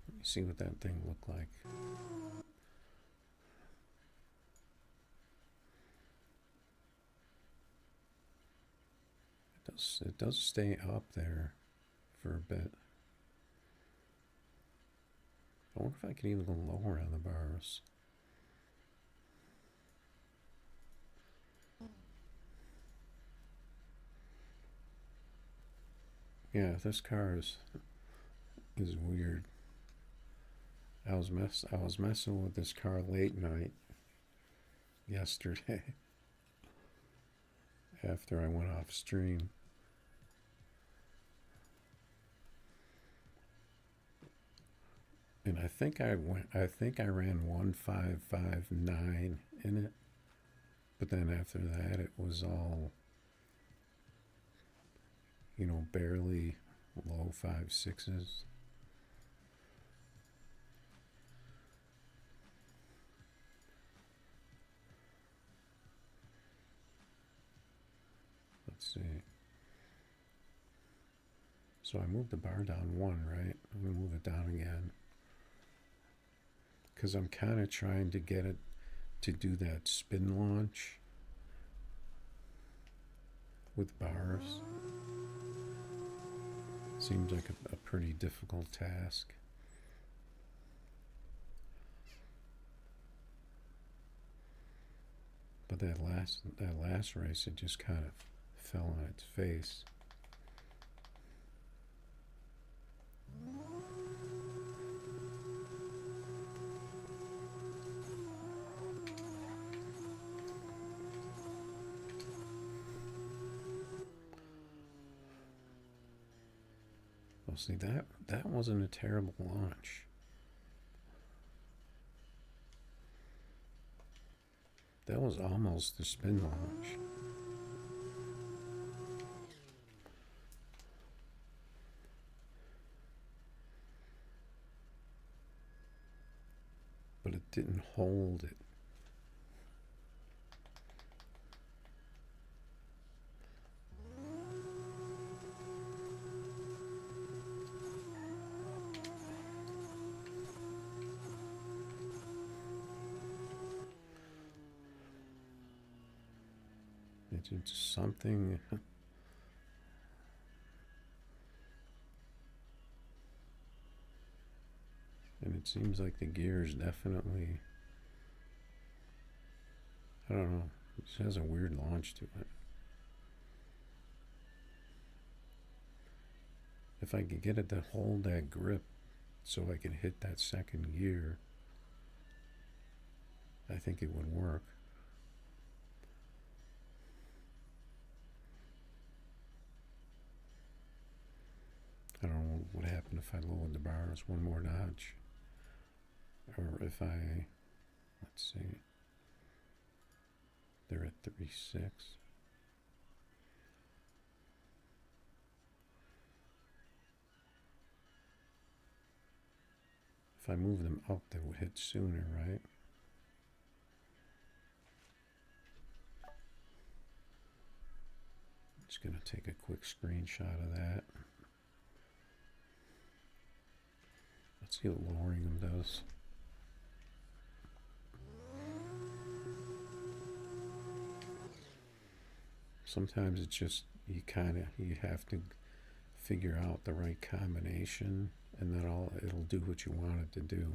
Let me see what that thing looked like. It does stay up there for a bit. I wonder if I can even go lower on the bars. Yeah, this car is weird. I was messing with this car late night yesterday after I went off stream. And I think I ran 1559 in it. But then after that it was all, you know, barely low 5.6s. let's see. So I moved the bar down 1, right? I'm going to move it down again. Because I'm kind of trying to get it to do that spin launch with bars. Seems like a pretty difficult task. But that last race, it just kind of fell on its face. Well, see, that wasn't a terrible launch. That was almost the spin launch. But it didn't hold it. It's something. And it seems like the gear is definitely, I don't know, it just has a weird launch to it. If I could get it to hold that grip so I could hit that second gear, I think it would work. I don't know what would happen if I lowered the bars one more notch. Or if I, let's see, they're at 36. If I move them up, they would hit sooner, right? Just going to take a quick screenshot of that. Let's see what lowering them does. Sometimes it's just, you have to figure out the right combination, and then it'll do what you want it to do.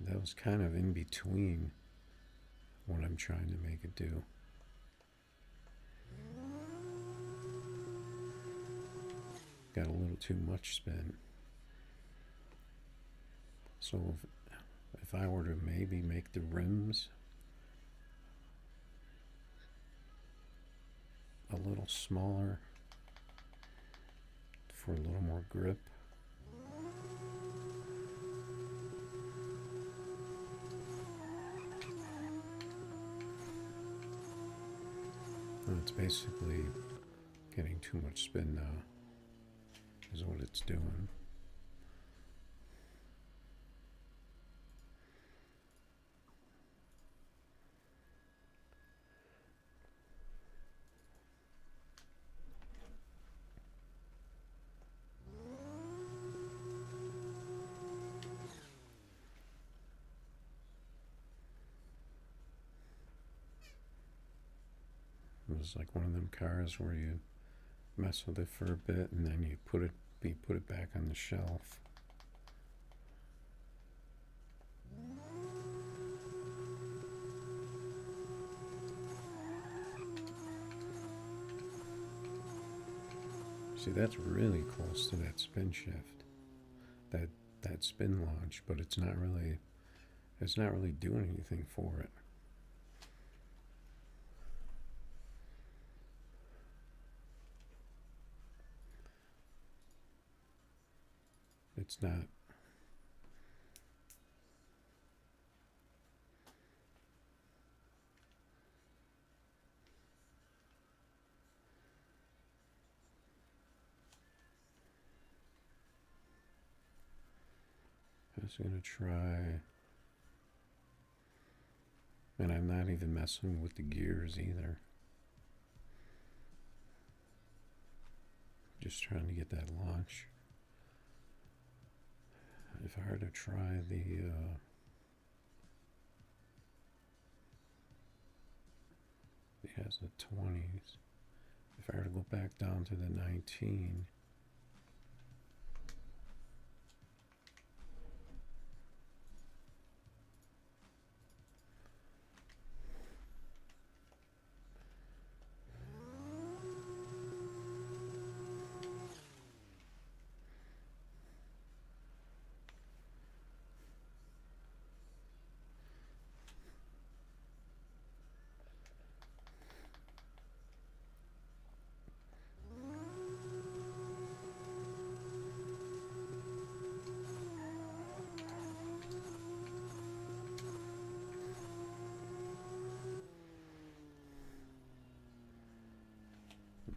That was kind of in between what I'm trying to make it do. Got a little too much spin. So if I were to maybe make the rims a little smaller for a little more grip. And it's basically getting too much spin now, is what it's doing. It was like one of them cars where you mess with it for a bit and then you put it back on the shelf. See, that's really close to that spin shift, that spin launch, but it's not really doing anything for it. It's not. was going to try, and I'm not even messing with the gears either. Just trying to get that launch. If I were to try it has the 20s. If I were to go back down to the 19,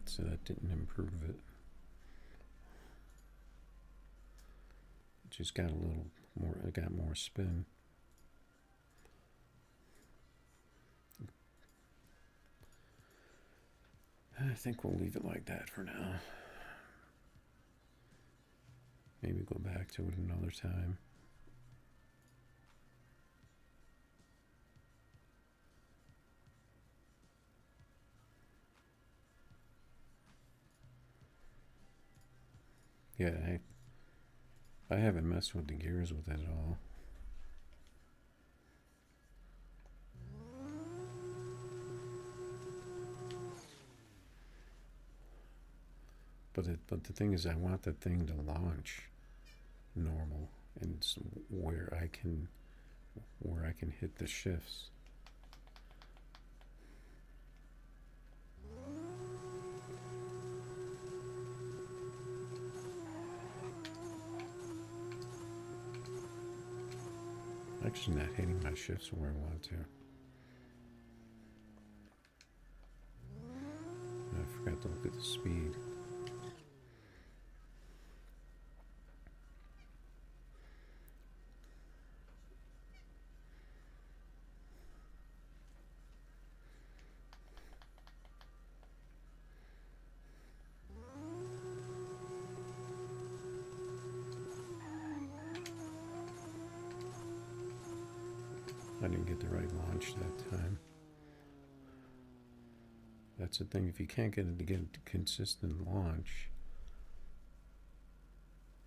so that didn't improve it. It just got a little more, it got more spin. I think we'll leave it like that for now. Maybe go back to it another time. Yeah, I haven't messed with the gears with it at all. But the thing is, I want the thing to launch normal, and where I can hit the shifts. Actually not hitting my shifts where I want to. I forgot to look at the speed. I didn't get the right launch that time. That's the thing, if you can't get it to get a consistent launch,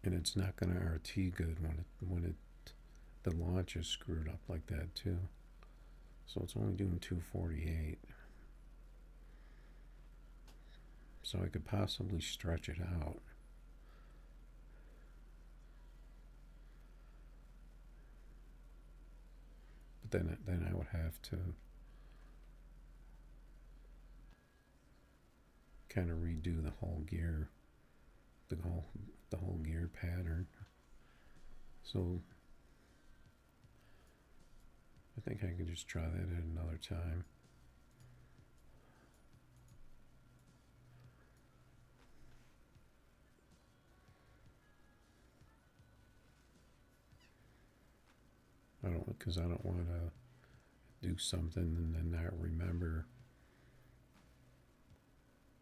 and it's not going to RT good when the launch is screwed up like that too. So it's only doing 248. So I could possibly stretch it out. But then I would have to kind of redo the whole gear, the whole gear pattern. So I think I could just try that at another time. Because I don't want to do something and then not remember,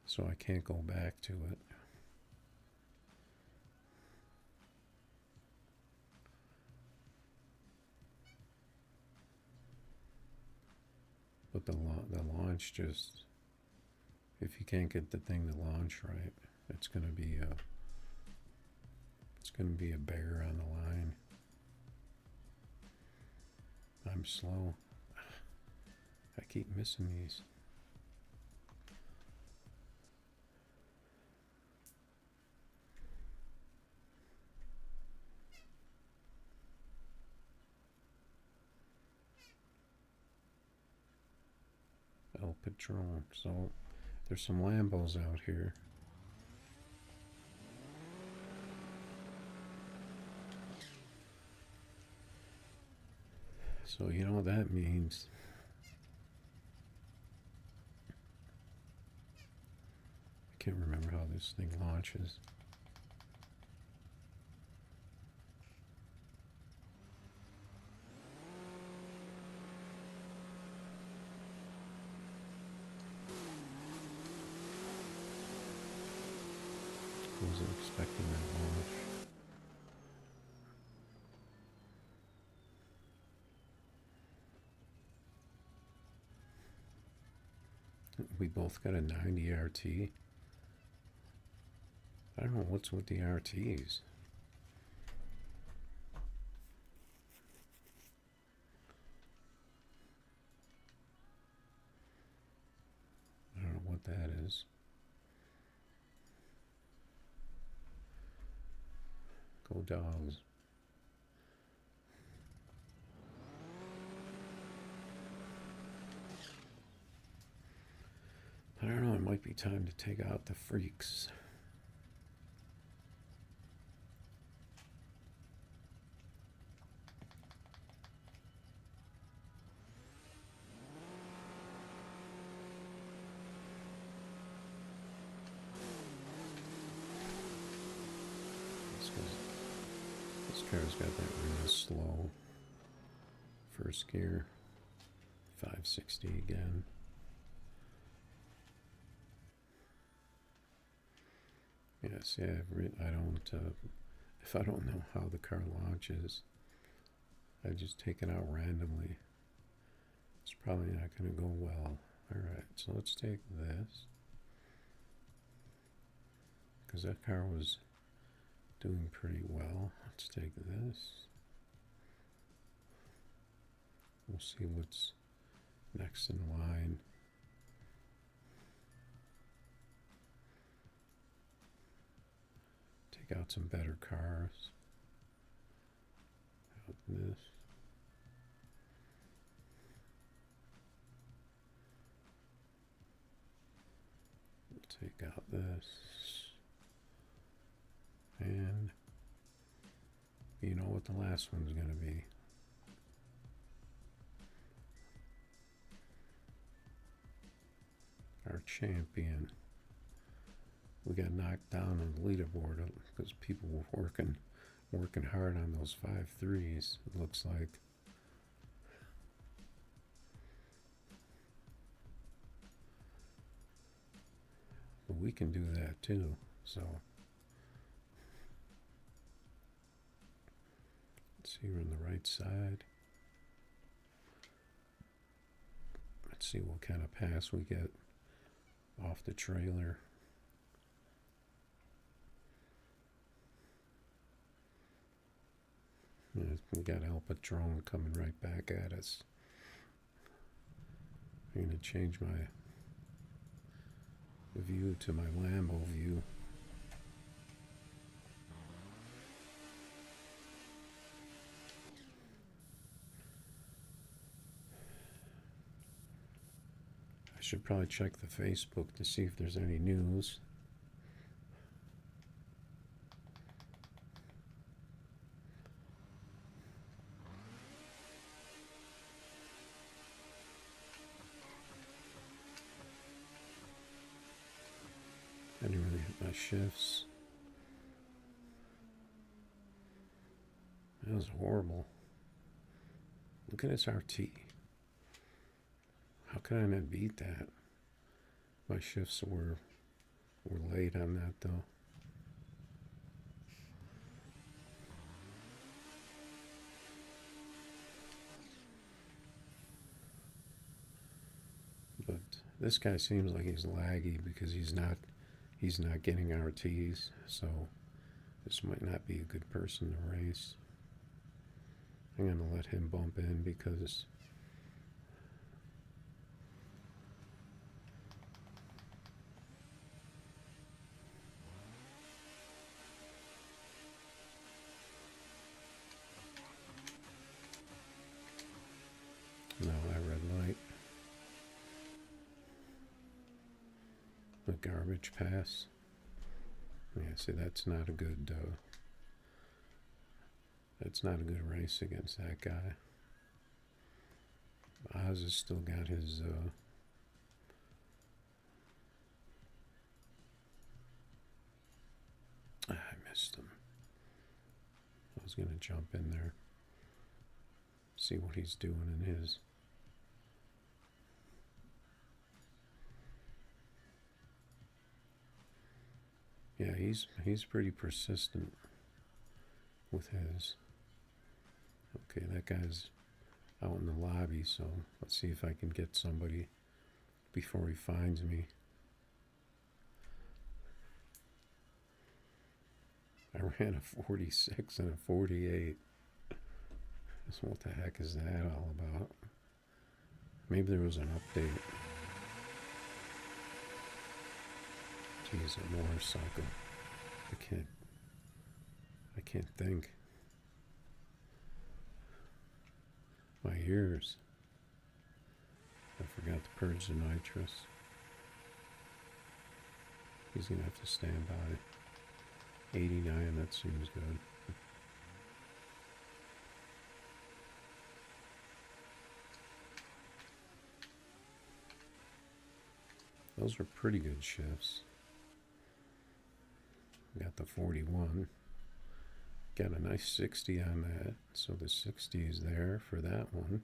so I can't go back to it. But the launch just, if you can't get the thing to launch right, it's going to be a bear on the line. I'm slow. I keep missing these. El Patron. So there's some Lambos out here. So you know what that means. I can't remember how this thing launches. Wasn't expecting that launch. We both got a 90 RT. I don't know what's with the RTs. I don't know what that is. Go dogs. I don't know, it might be time to take out the freaks. This car's got that real slow first gear. 560 again. Yes, yeah, I don't, if I don't know how the car launches, I just take it out randomly. It's probably not going to go well. Alright, so let's take this. Because that car was doing pretty well. Let's take this. We'll see what's next in line. Take out some better cars. Out this. Take out this. And you know what the last one's going to be. Our champion. We got knocked down on the leaderboard because people were working hard on those 5.3s, it looks like. But we can do that too, so. Let's see, we're on the right side. Let's see what kind of pass we get off the trailer. We got El Patron coming right back at us. I'm going to change my view to my Lambo view. I should probably check the Facebook to see if there's any news. I didn't really hit my shifts. That was horrible. Look at this RT. How could I not beat that? My shifts were late on that though. But this guy seems like he's laggy because he's not getting RTs, so this might not be a good person to race. I'm gonna let him bump in because no, I red light. The garbage pass. Yeah, see, that's not a good race against that guy. Oz has still got his I missed him. I was gonna jump in there, see what he's doing in his. Yeah, he's pretty persistent with his. Okay, that guy's out in the lobby, so let's see if I can get somebody before he finds me. I ran a 46 and a 48. So what the heck is that all about? Maybe there was an update. Jeez, a motorcycle. I can't think. My ears. I forgot to purge the nitrous. He's gonna have to stand by. 89, that seems good. Those are pretty good shifts. Got the 41. Got a nice 60 on that. So the 60 is there for that one.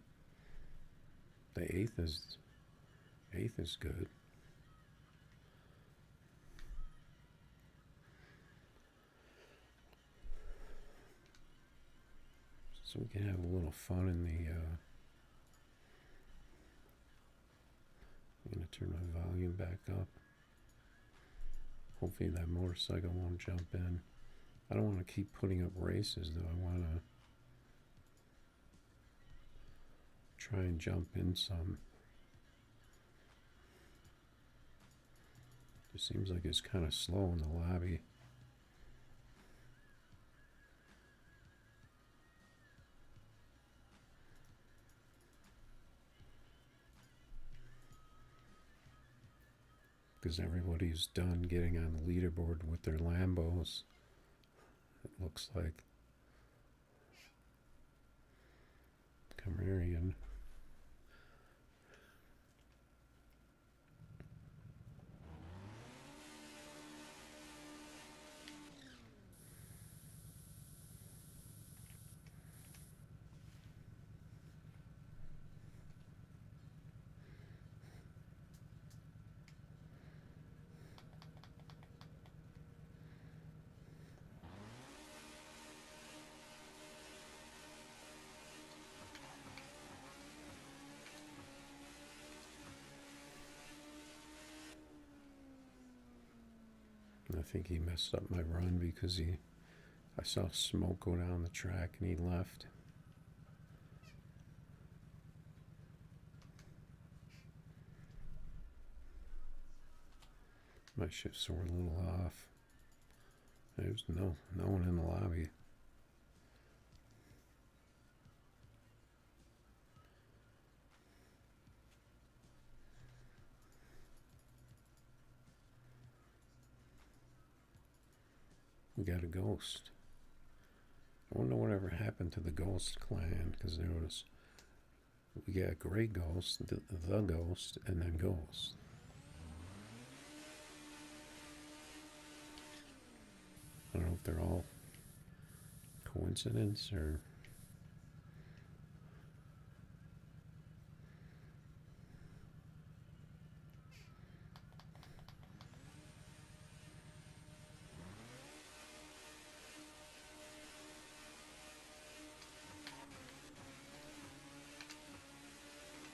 The eighth is good. So we can have a little fun in the I'm gonna turn my volume back up. Hopefully that motorcycle won't jump in. I don't want to keep putting up races though. I want to try and jump in some. It seems like it's kind of slow in the lobby. Because everybody's done getting on the leaderboard with their Lambos, it looks like. Camarian. I think he messed up my run because I saw smoke go down the track and he left. My shifts were a little off. There's no one in the lobby. We got a ghost. I wonder whatever happened to the ghost clan, because we got Gray Ghost, the Ghost, and then Ghost. I don't know if they're all coincidence or...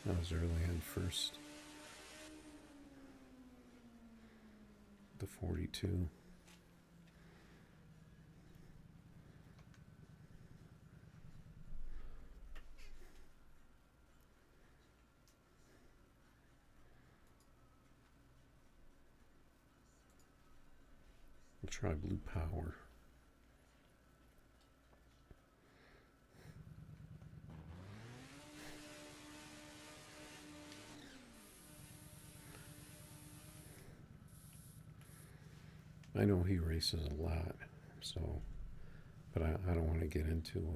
I was early on first. The 42. We'll try Blue Power. I know he races a lot, so, but I don't want to get into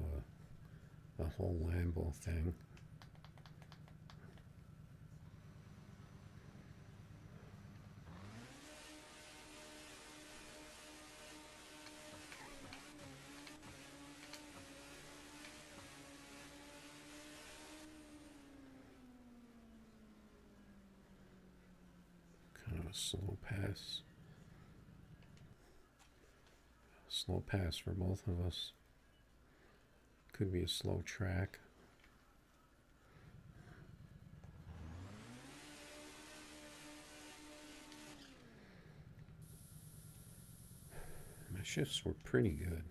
a whole Lambo thing. Kind of a slow pass. Slow pass for both of us. Could be a slow track. My shifts were pretty good.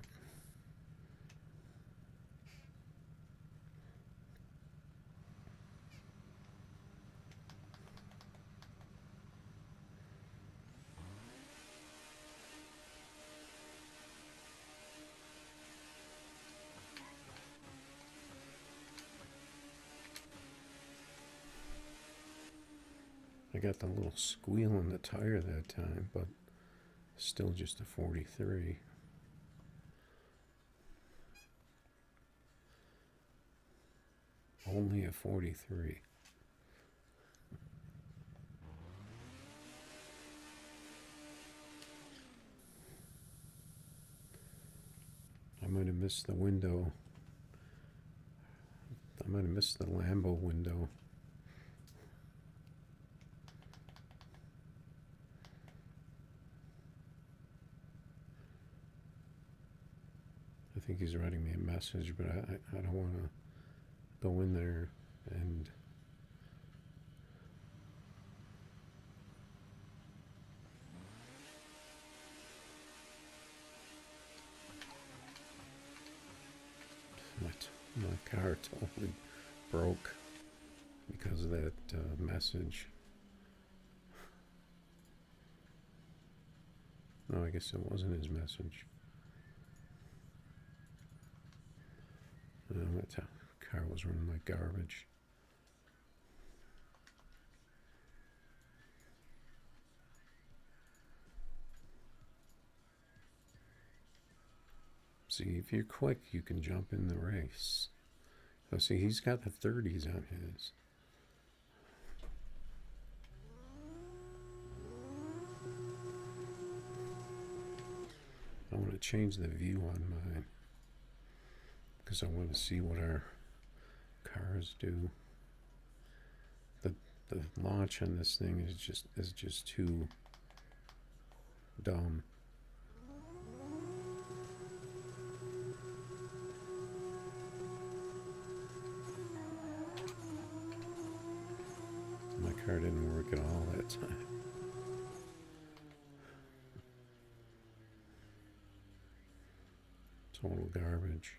I got the little squeal in the tire that time, but still just a 43. Only a 43. I might have missed the window. I might have missed the Lambo window. I think he's writing me a message, but I don't want to go in there and my car totally broke because of that message. No, I guess it wasn't his message. My car was running like garbage. See, if you're quick, you can jump in the race. So see, he's got the 30s on his. I want to change the view on mine because I want to see what our cars do. The launch on this thing is just too dumb. My car didn't work at all that time. Total garbage.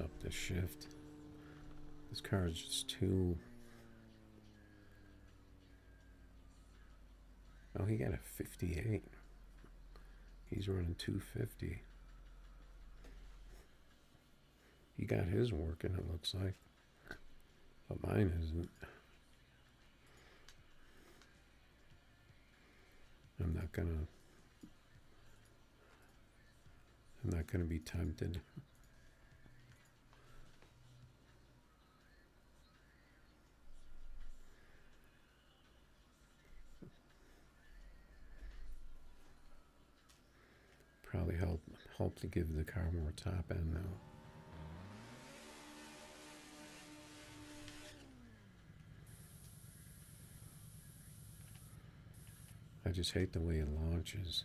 Up the shift. This car is just too. Oh, he got a 58. He's running 250. He got his working, it looks like, but mine isn't. I'm not gonna be tempted. Probably help to give the car more top end though. I just hate the way it launches.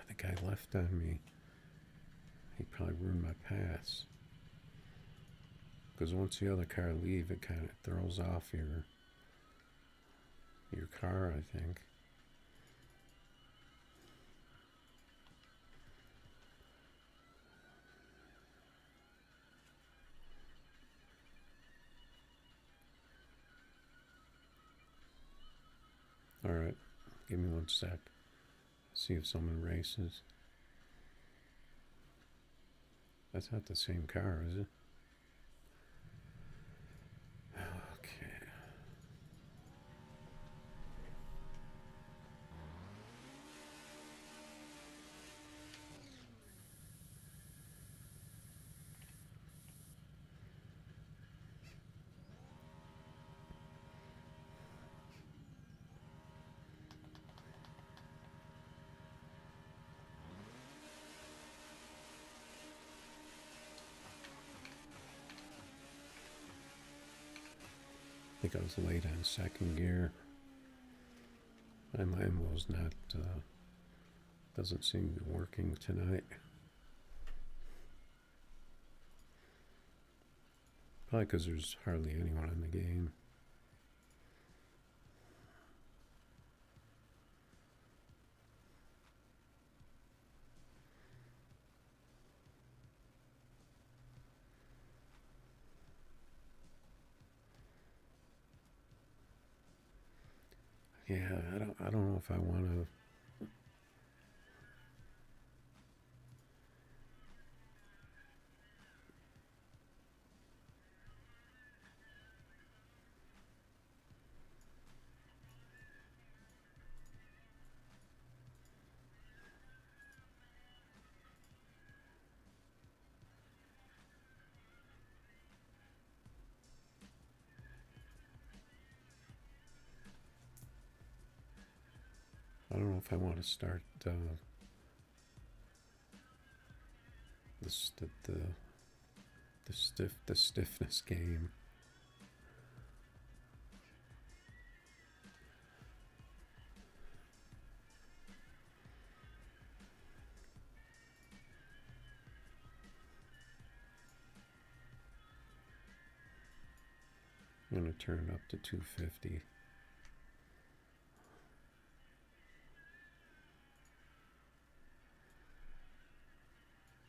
The guy left on me. He probably ruined my pass. Because once the other car leaves, it kind of throws off your car, I think. Alright, give me 1 sec. See if someone races. That's not the same car, is it? Okay. I think I was late on second gear. My Lambo's not, doesn't seem to be working tonight. Probably because there's hardly anyone in the game. Yeah, I don't know if I want to. I don't know if I want to start the stiffness game. I'm going to turn it up to 250.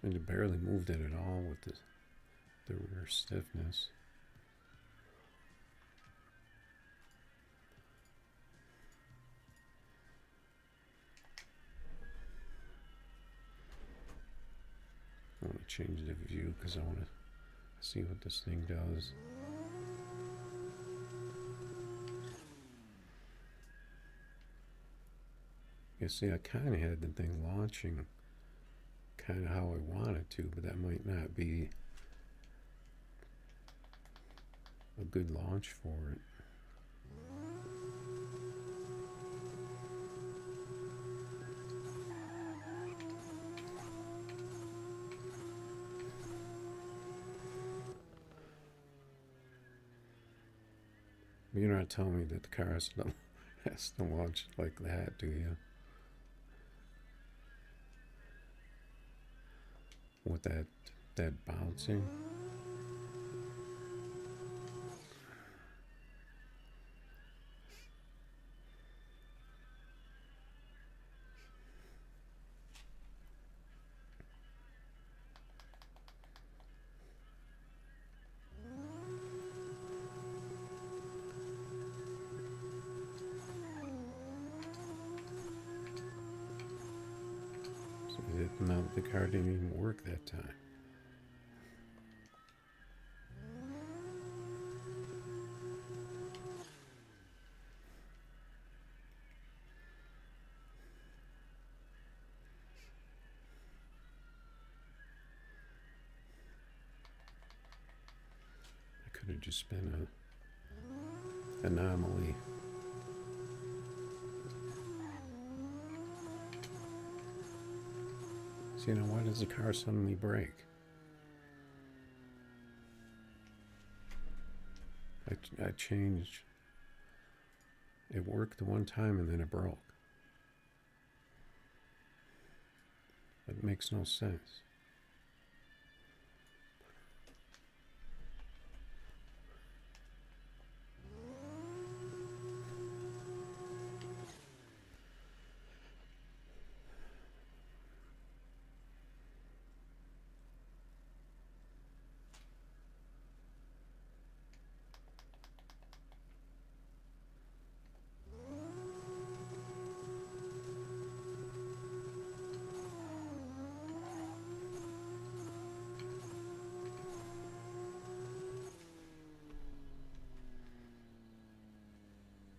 And it barely moved it at all with the rear stiffness. I want to change the view because I want to see what this thing does. You see, I kind of had the thing launching kind of how I wanted to, but that might not be a good launch for it. You're not telling me that the car has to launch like that, do you? With that bouncing. No, the car didn't even work that time. It could have just been an anomaly. So, why does the car suddenly brake? I changed. It worked the one time and then it broke. It makes no sense.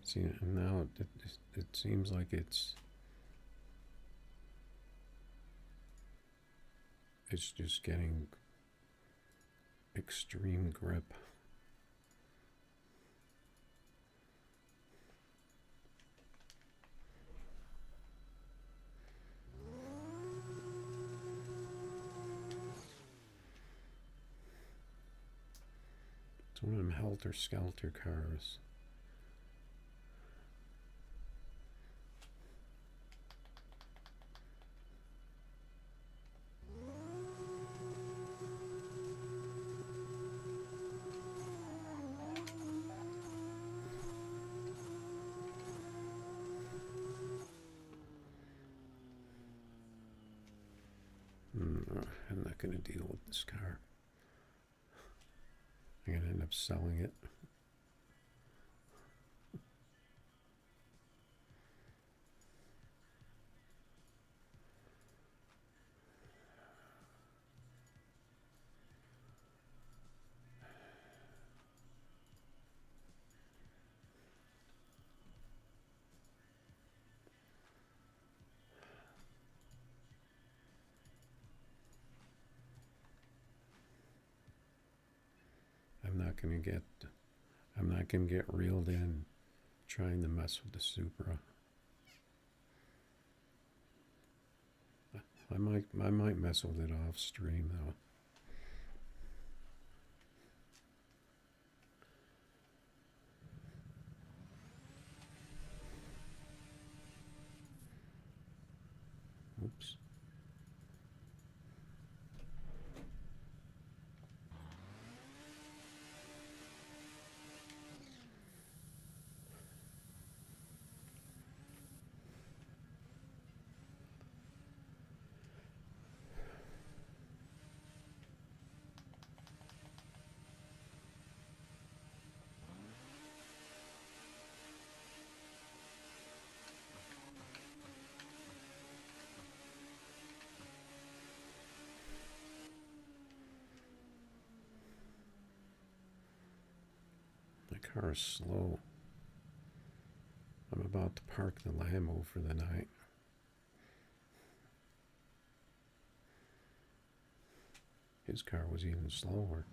See, now it seems like it's just getting extreme grip. It's one of them helter-skelter cars. I'm not going to deal with this car. I'm going to end up selling it. I'm not gonna get reeled in trying to mess with the Supra. I might mess with it off stream though. Oops. The car is slow. I'm about to park the Lambo for the night. His car was even slower.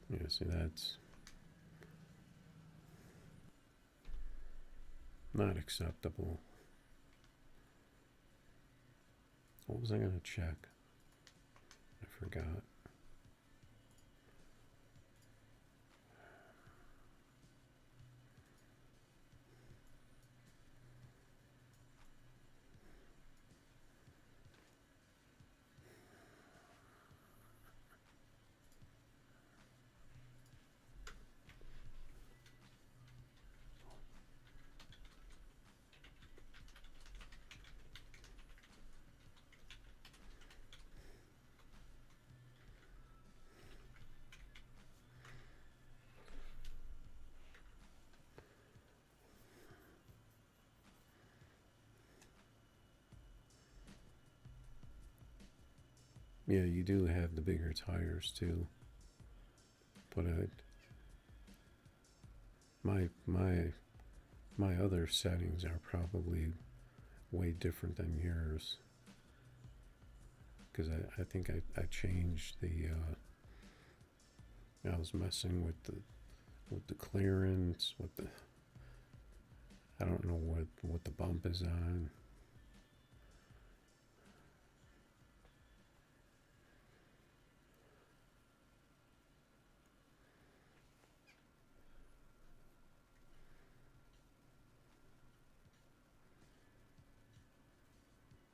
Yeah, see, that's not acceptable. What was I going to check? I forgot. Yeah, you do have the bigger tires too. But my other settings are probably way different than yours. Because I think I changed the I was messing with the clearance, with the I don't know what the bump is on.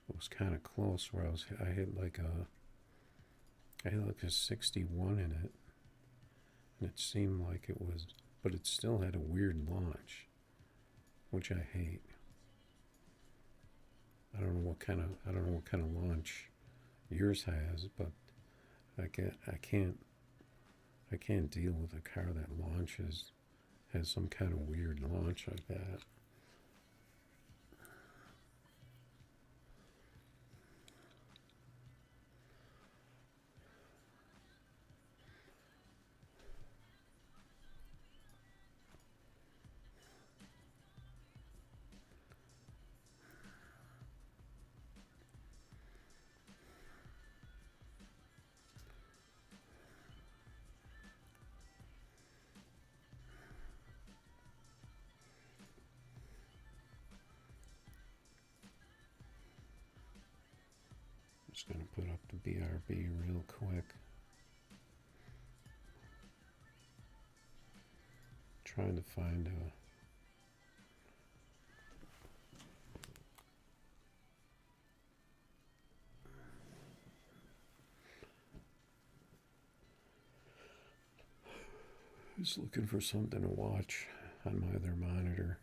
It was kind of close where I hit like a 61 in it, and it seemed like it was but it still had a weird launch, which I hate. I don't know what kind of launch yours has, but I can't deal with a car that has some kind of weird launch like that. Just going to put up the BRB real quick. Trying to find a just looking for something to watch on my other monitor.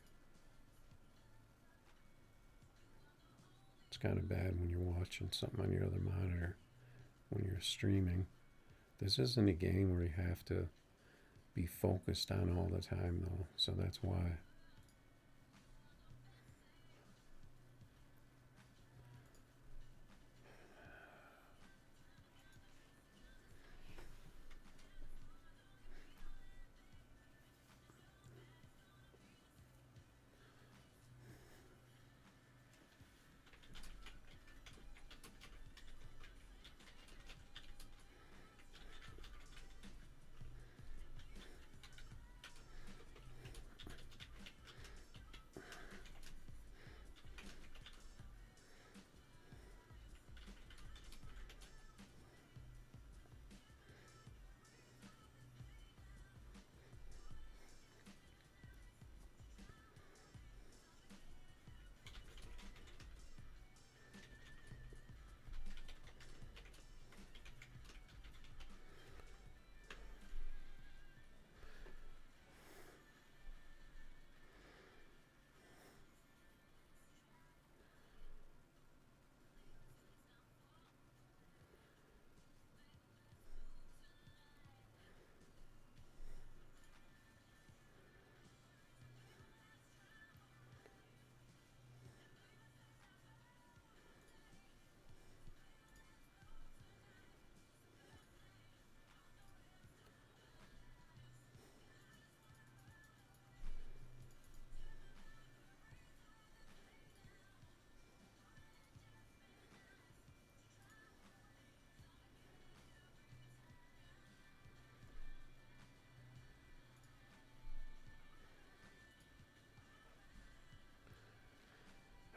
It's kind of bad when you're watching something on your other monitor when you're streaming. This isn't a game where you have to be focused on all the time, though, so that's why.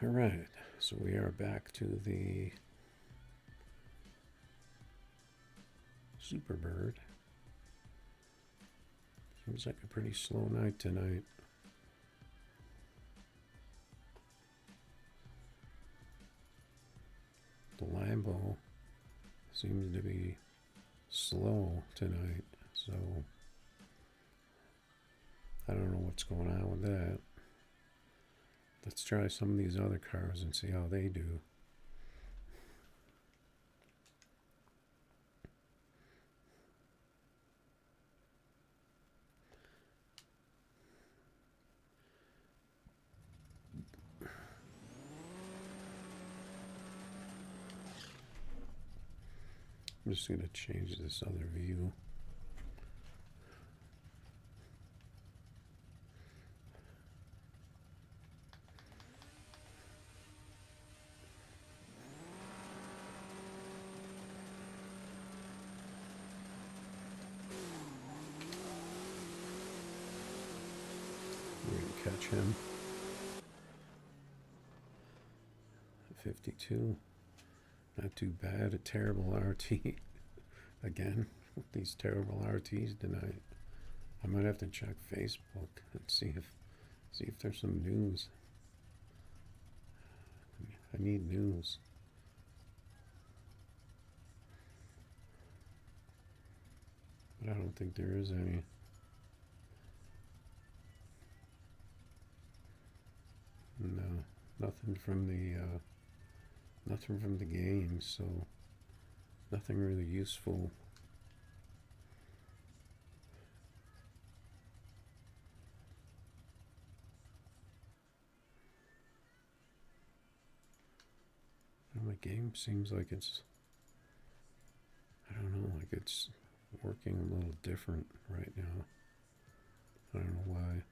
All right, so we are back to the Superbird. Seems like a pretty slow night tonight. The Lambo seems to be slow tonight, so I don't know what's going on with that. Let's try some of these other cars and see how they do. I'm just going to change this other view. We're going to catch him. 52. Not too bad. A terrible RT. Again, with these terrible RTs tonight. I might have to check Facebook and see if there's some news. I need news. But I don't think there is any. No, nothing from the game, so nothing really useful. My game seems like it's, I don't know, like it's working a little different right now. I don't know why.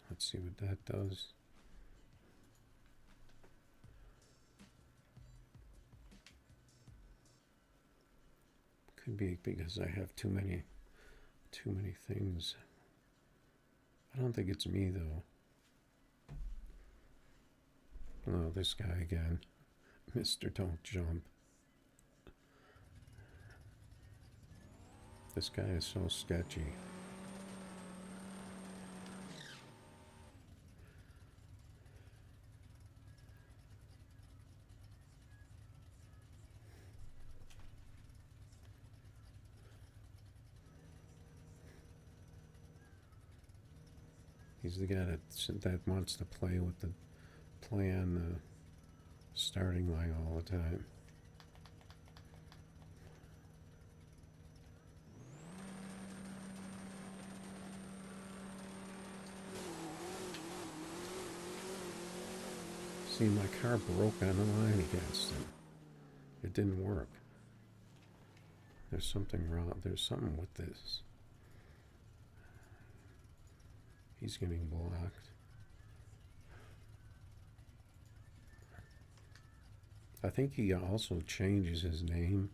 Let's see what that does. Could be because I have too many things. I don't think it's me though. Oh, this guy again. Mr. Don't Jump. This guy is so sketchy. He's the guy that wants to play on the starting line all the time. See, my car broke on the line against him. It didn't work. There's something wrong. There's something with this. He's getting blocked. I think he also changes his name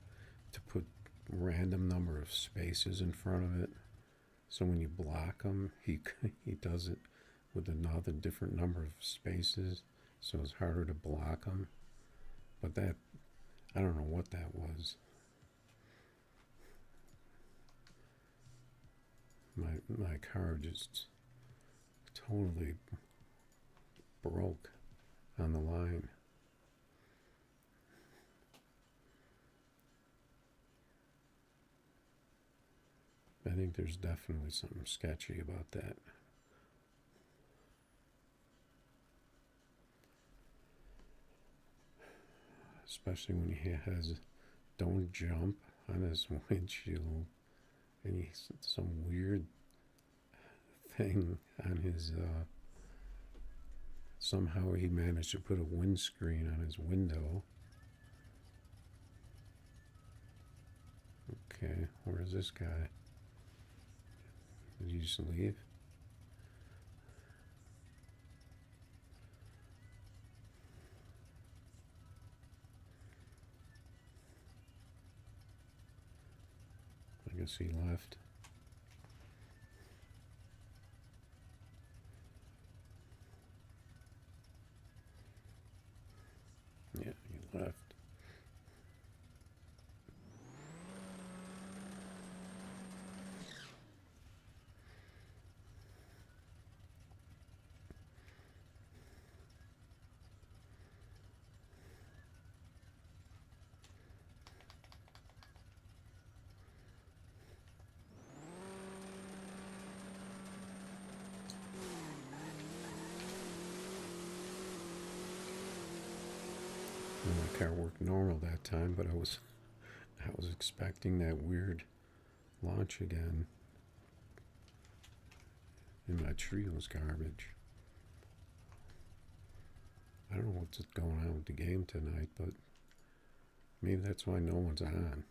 to put random number of spaces in front of it. So when you block him, he does it with another different number of spaces. So it's harder to block him. But that, I don't know what that was. My car just totally broke on the line. I think there's definitely something sketchy about that. Especially when he has "Don't Jump" on his windshield, and he's some weird thing on his. Somehow he managed to put a windscreen on his window. Okay, where's this guy? Did you just leave? I guess he left. Yeah, he left. My car worked normal that time, but I was expecting that weird launch again. And my tree was garbage. I don't know what's going on with the game tonight, but maybe that's why no one's on.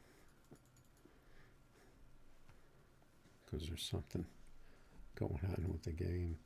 Because there's something going on with the game.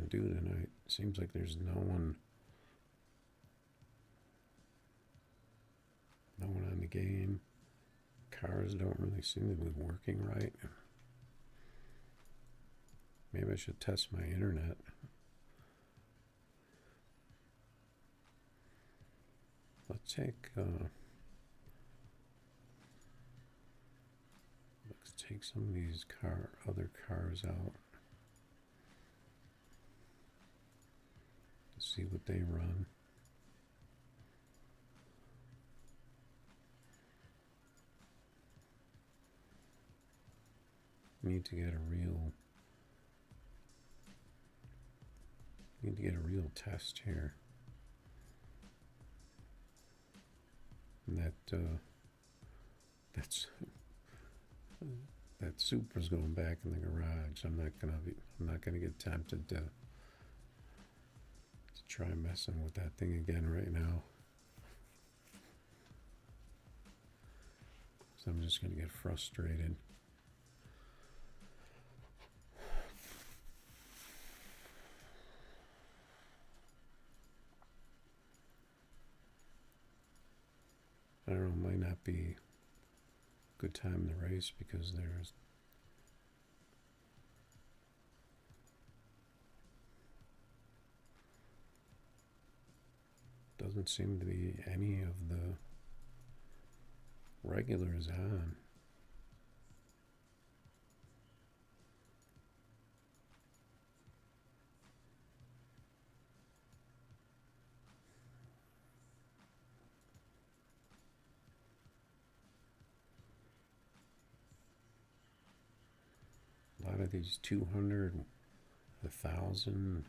to do tonight. Seems like there's no one on the game. Cars don't really seem to be working right. Maybe I should test my internet. Let's take some of these other cars out. To see what they run. Need to get a real test here. And that Supra's going back in the garage. I'm not gonna get tempted to try messing with that thing again right now. So I'm just gonna get frustrated. I don't know, it might not be a good time in the race because doesn't seem to be any of the regulars on. A lot of these 200, 1,000.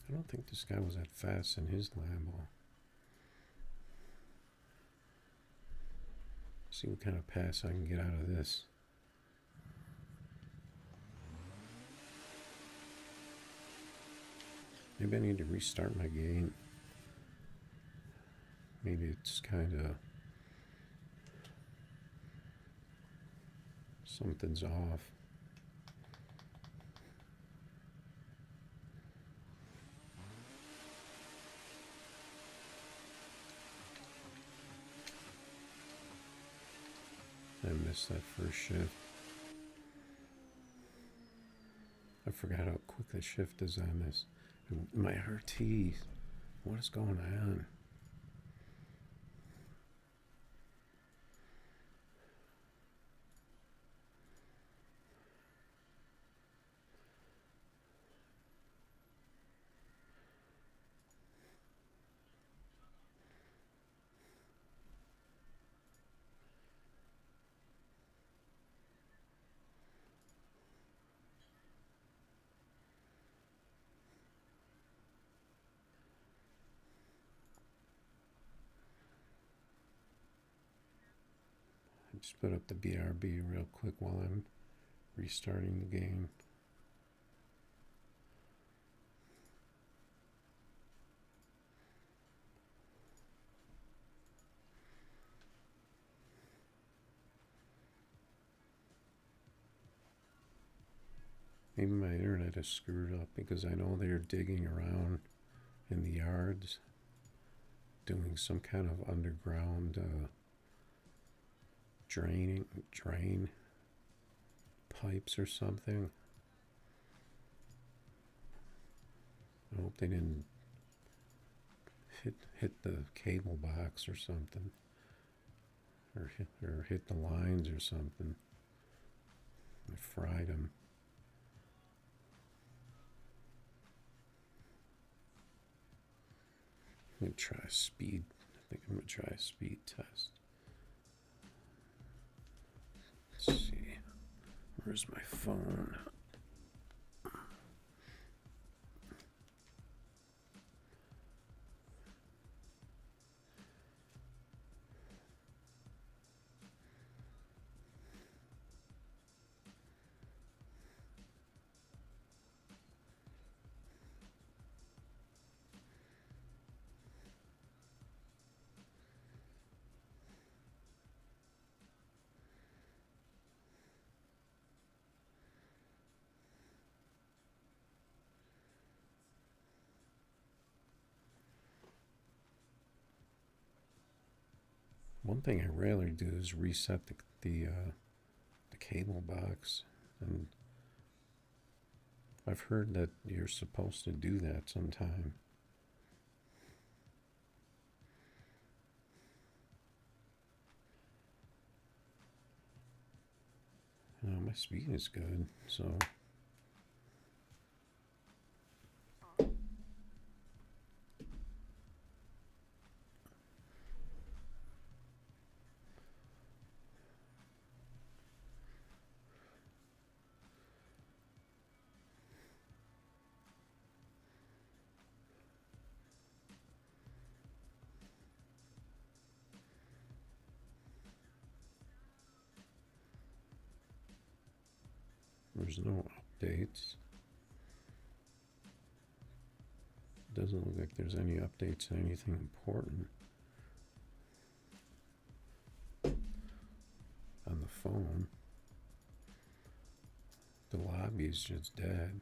I don't think this guy was that fast in his Lambo. See what kind of pass I can get out of this. Maybe I need to restart my game. Maybe it's kind of something's off. I missed that first shift. I forgot how quick the shift is on this. My RT, what is going on? Just put up the BRB real quick while I'm restarting the game. Maybe my internet is screwed up because I know they're digging around in the yards, doing some kind of underground drain pipes or something. I hope they didn't hit the cable box or something, or hit the lines or something. I fried them. I'm gonna try a speed. I think I'm gonna try a speed test. Let's see. Where's my phone? One thing I rarely do is reset the cable box, and I've heard that you're supposed to do that sometime. My speed is good, so there's no updates. Doesn't look like there's any updates to anything important on the phone. The lobby is just dead.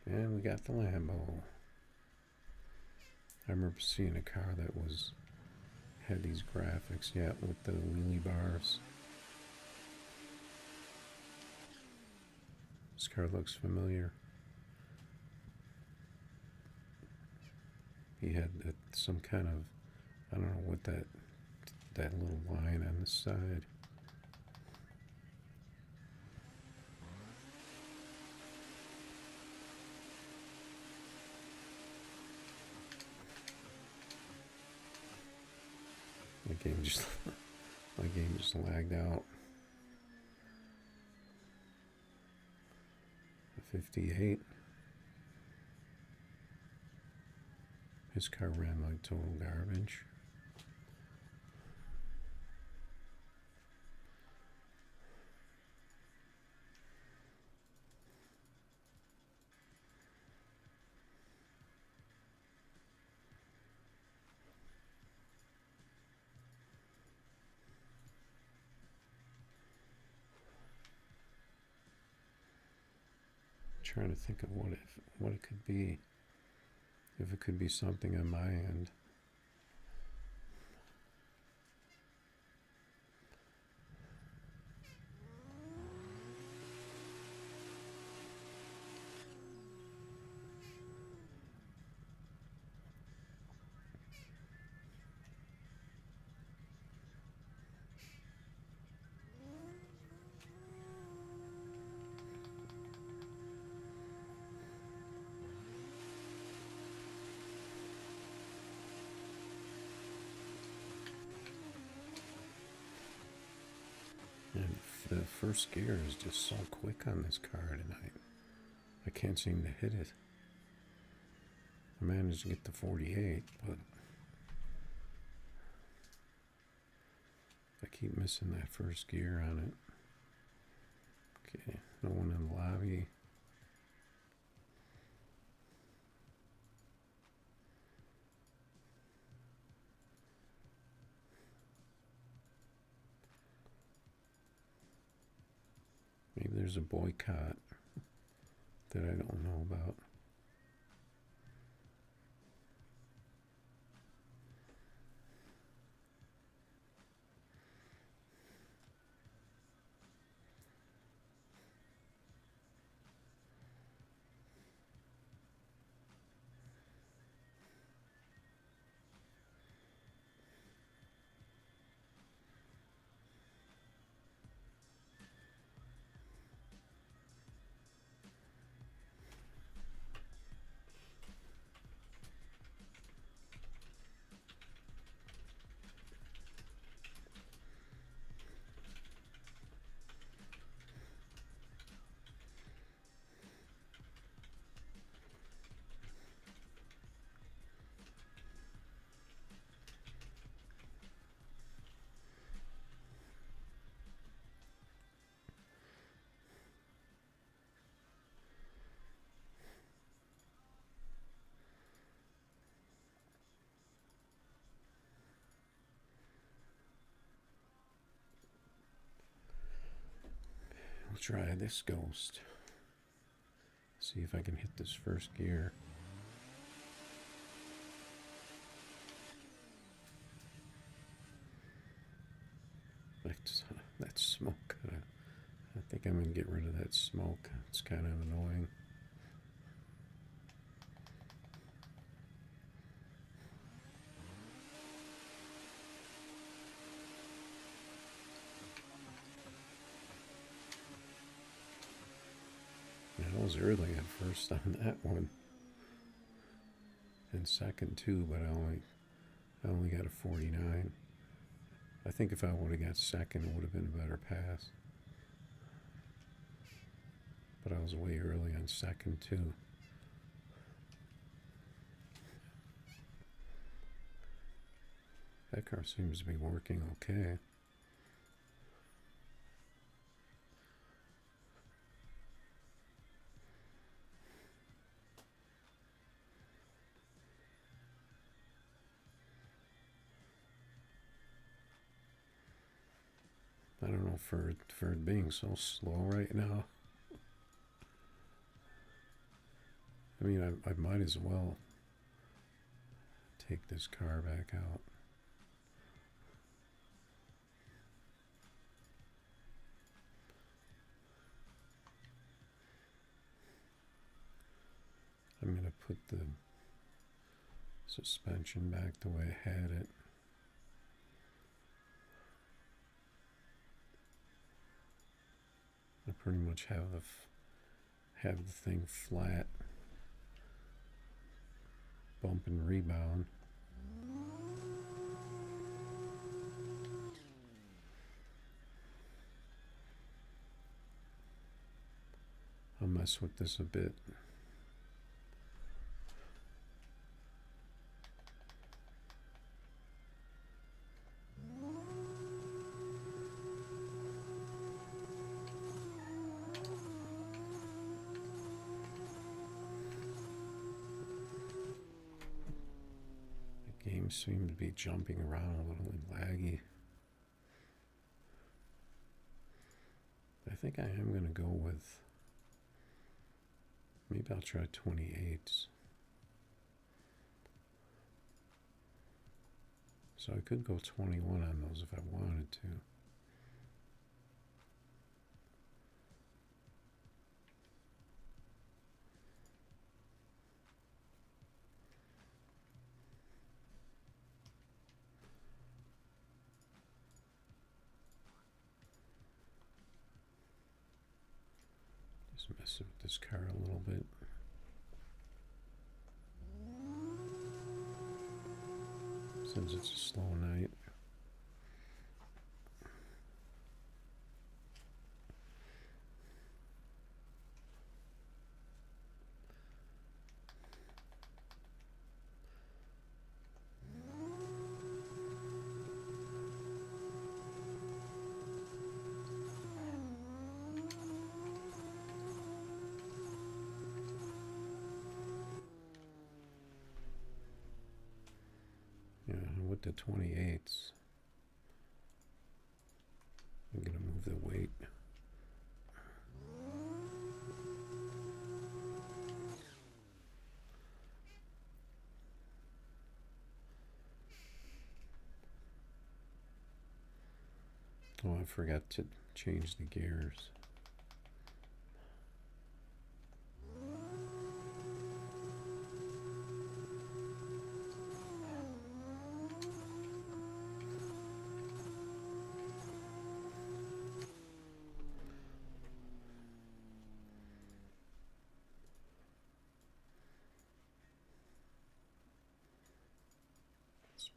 And we got the Lambo. I remember seeing a car that had these graphics, yeah, with the wheelie bars. This car looks familiar. He had some kind of, I don't know what that little line on the side. My game just lagged out. 58. His car ran like total garbage. Trying to think of what it could be. If it could be something on my end. And the first gear is just so quick on this car tonight. I can't seem to hit it. I managed to get to 48, but I keep missing that first gear on it. Okay, no one in the lobby. Maybe there's a boycott that I don't know about. try this ghost. See if I can hit this first gear. That smoke. I think I'm going to get rid of that smoke. It's kind of annoying. I was early at first on that one. And second too, but I only got a 49. I think if I would have got second, it would have been a better pass. But I was way early on second too. That car seems to be working okay. I don't know, for it being so slow right now. I mean, I might as well take this car back out. I'm going to put the suspension back the way I had it. I pretty much have the thing flat, bump and rebound. I'll mess with this a bit. Game seemed to be jumping around a little and laggy. I think I am going to go with, maybe I'll try 28s. So I could go 21 on those if I wanted to. Mess with this car a little bit. Since it's a slow night. With the 28s, I'm going to move the weight. Oh, I forgot to change the gears.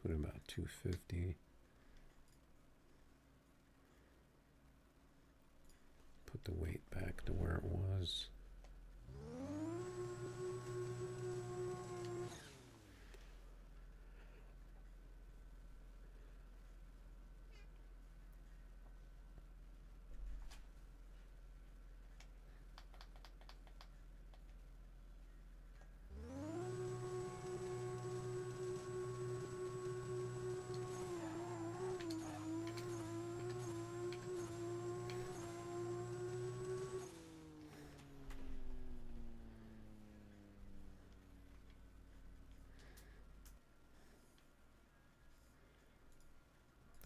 Put about 250. Put the weight back to where it was.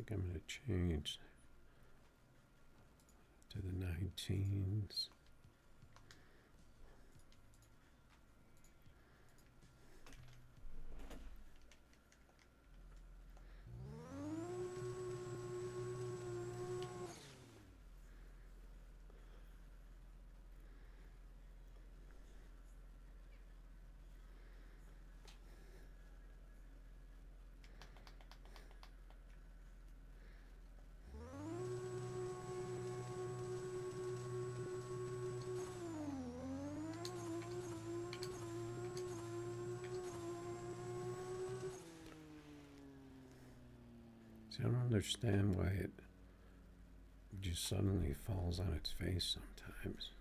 think I'm going to change to the 19s. See, I don't understand why it just suddenly falls on its face sometimes.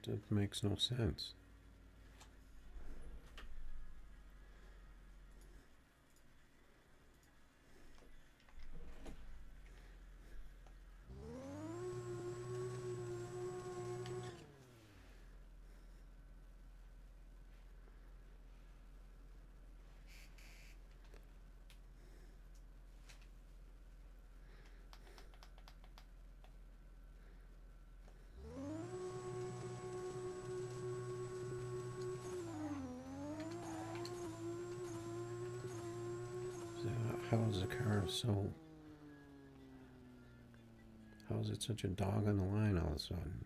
That makes no sense. How is the car so? How is it such a dog on the line all of a sudden?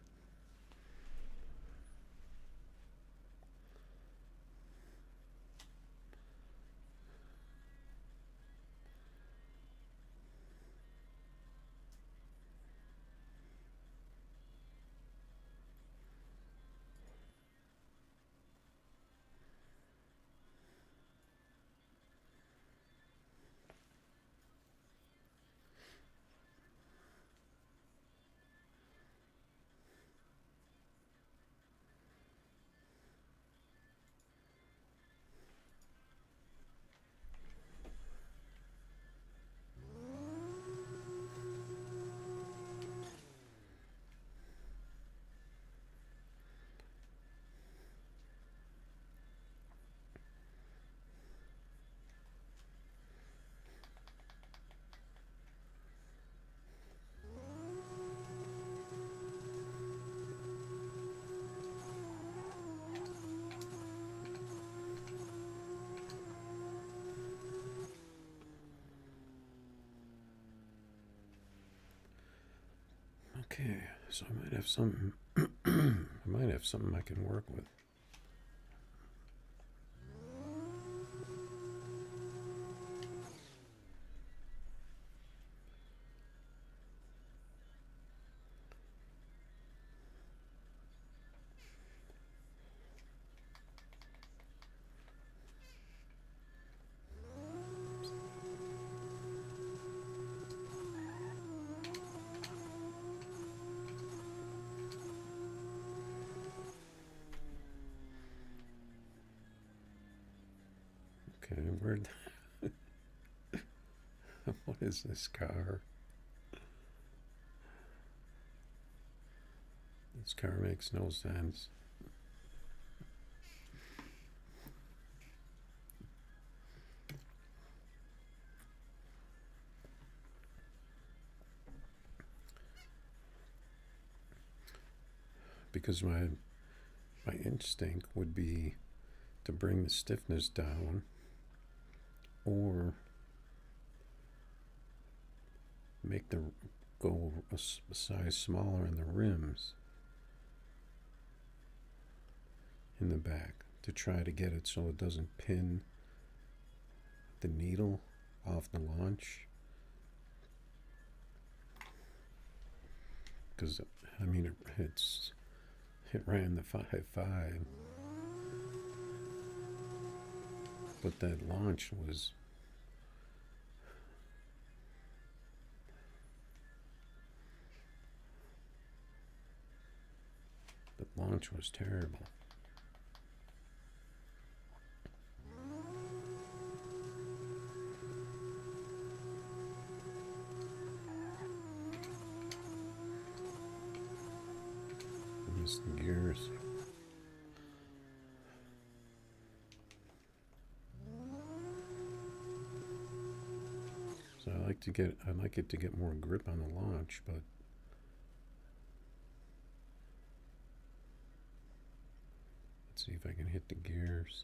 Okay, so I might have something. I might have something I can work with. Okay, what is this car? This car makes no sense. Because my instinct would be to bring the stiffness down or make the go a size smaller in the rims in the back to try to get it so it doesn't pin the needle off the launch. because I mean it ran the 5.5, but that launch was terrible. Missed the gears. So I like it to get more grip on the launch, but let's see if I can hit the gears.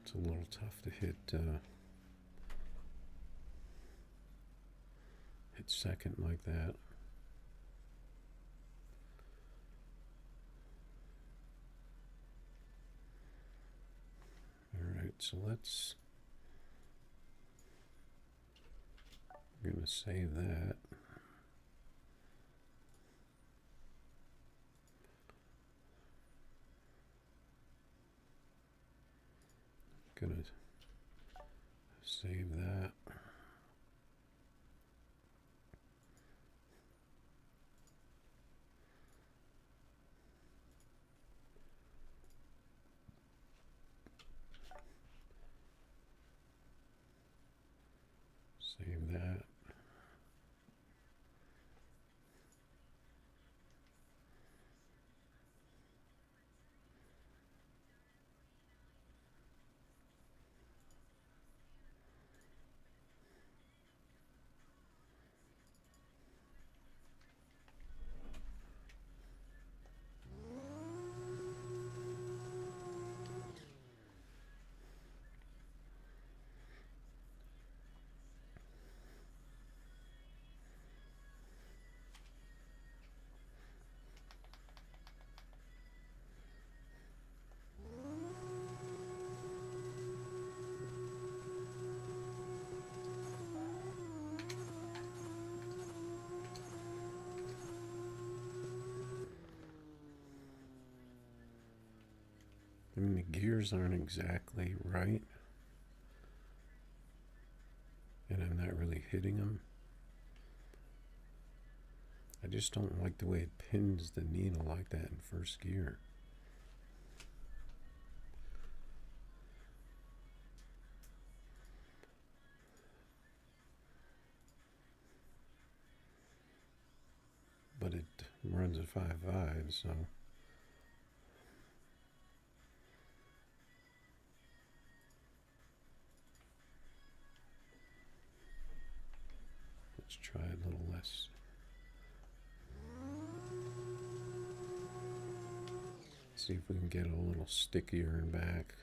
It's a little tough to hit second like that. Alright, so I'm going to save that. Going to save that. Save that. I mean, the gears aren't exactly right, and I'm not really hitting them. I just don't like the way it pins the needle like that in first gear. But it runs at 5.5, so let's try a little less. See if we can get it a little stickier in back.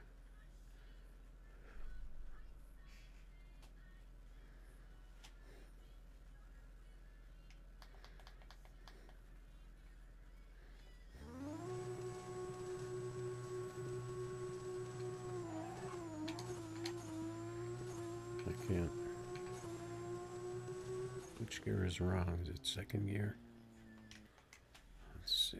I can't. Which gear is wrong? Is it second gear? Let's see.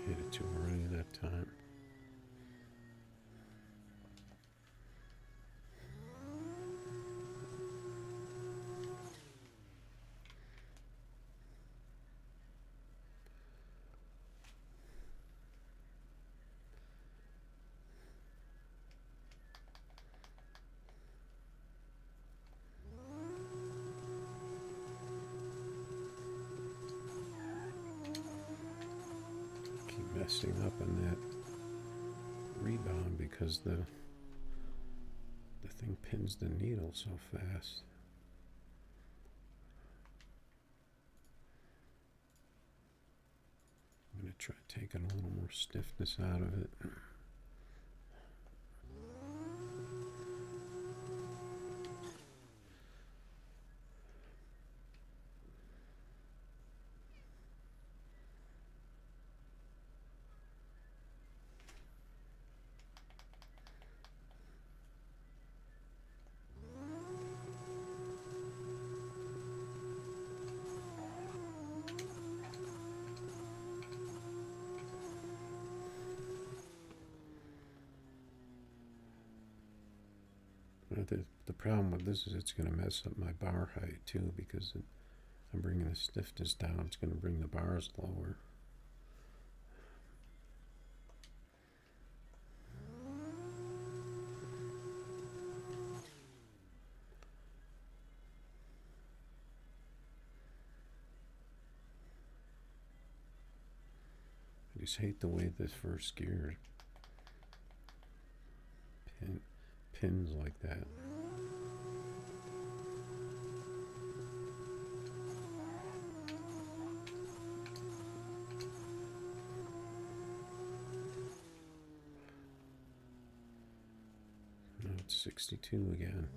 Hit it too early that time. messing up on that rebound because the thing pins the needle so fast. I'm going to try taking a little more stiffness out of it. The problem with this is it's going to mess up my bar height too, because I'm bringing the stiffness down. It's going to bring the bars lower. I just hate the way this first gear pins like that. Now it's 62 again.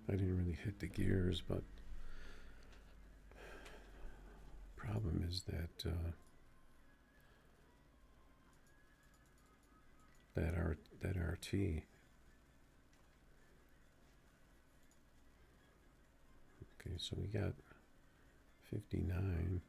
I didn't really hit the gears, but problem is that that RT. Okay, so we got 59.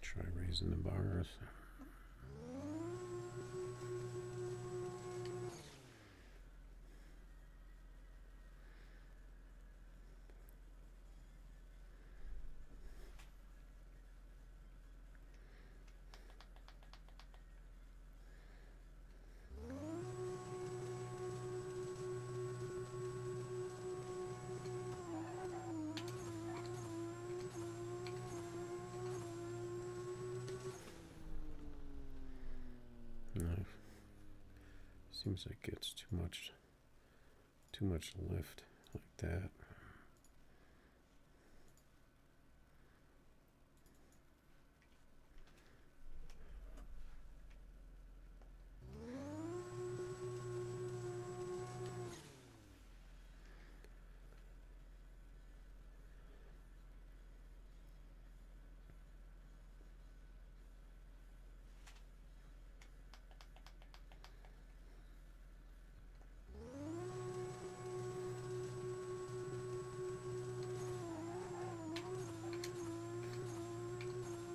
Try raising the bars. Seems like it's too much lift like that.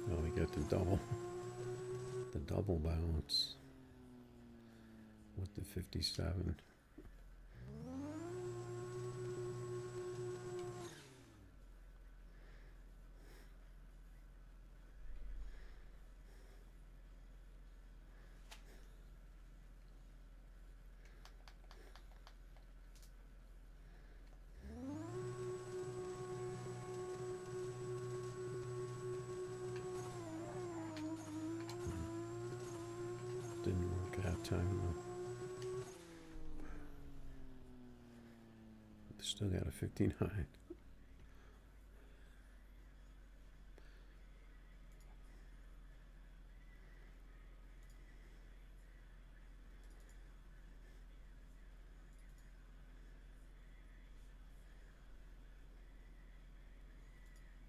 Oh, we got the double bounce with the 57. Didn't work out time though. Still got a 59.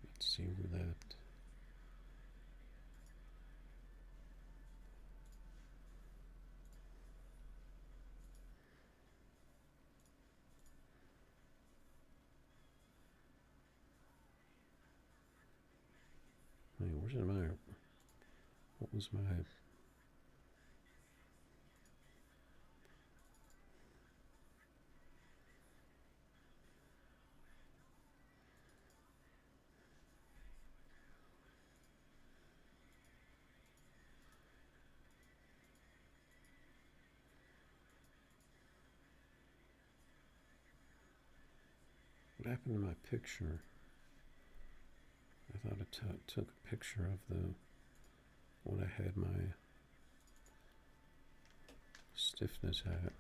Let's see where that Where's my, what was my, what happened to my picture? I thought I took a picture of the, when I had my stiffness hat.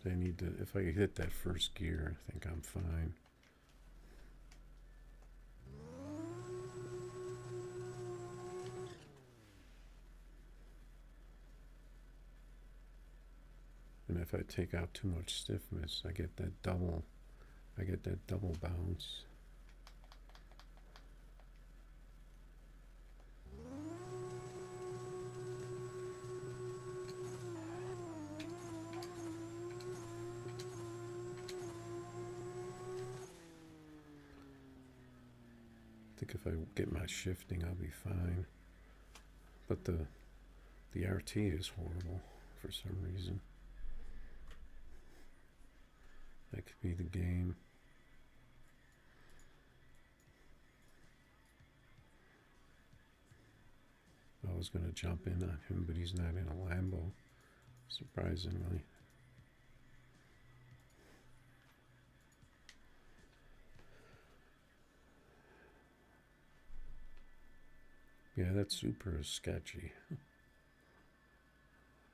I need to, if I hit that first gear, I think I'm fine. And if I take out too much stiffness, I get that double bounce. I think if I get my shifting, I'll be fine. But the RT is horrible for some reason. That could be the game. I was going to jump in on him, but he's not in a Lambo, surprisingly. Yeah, that super is sketchy.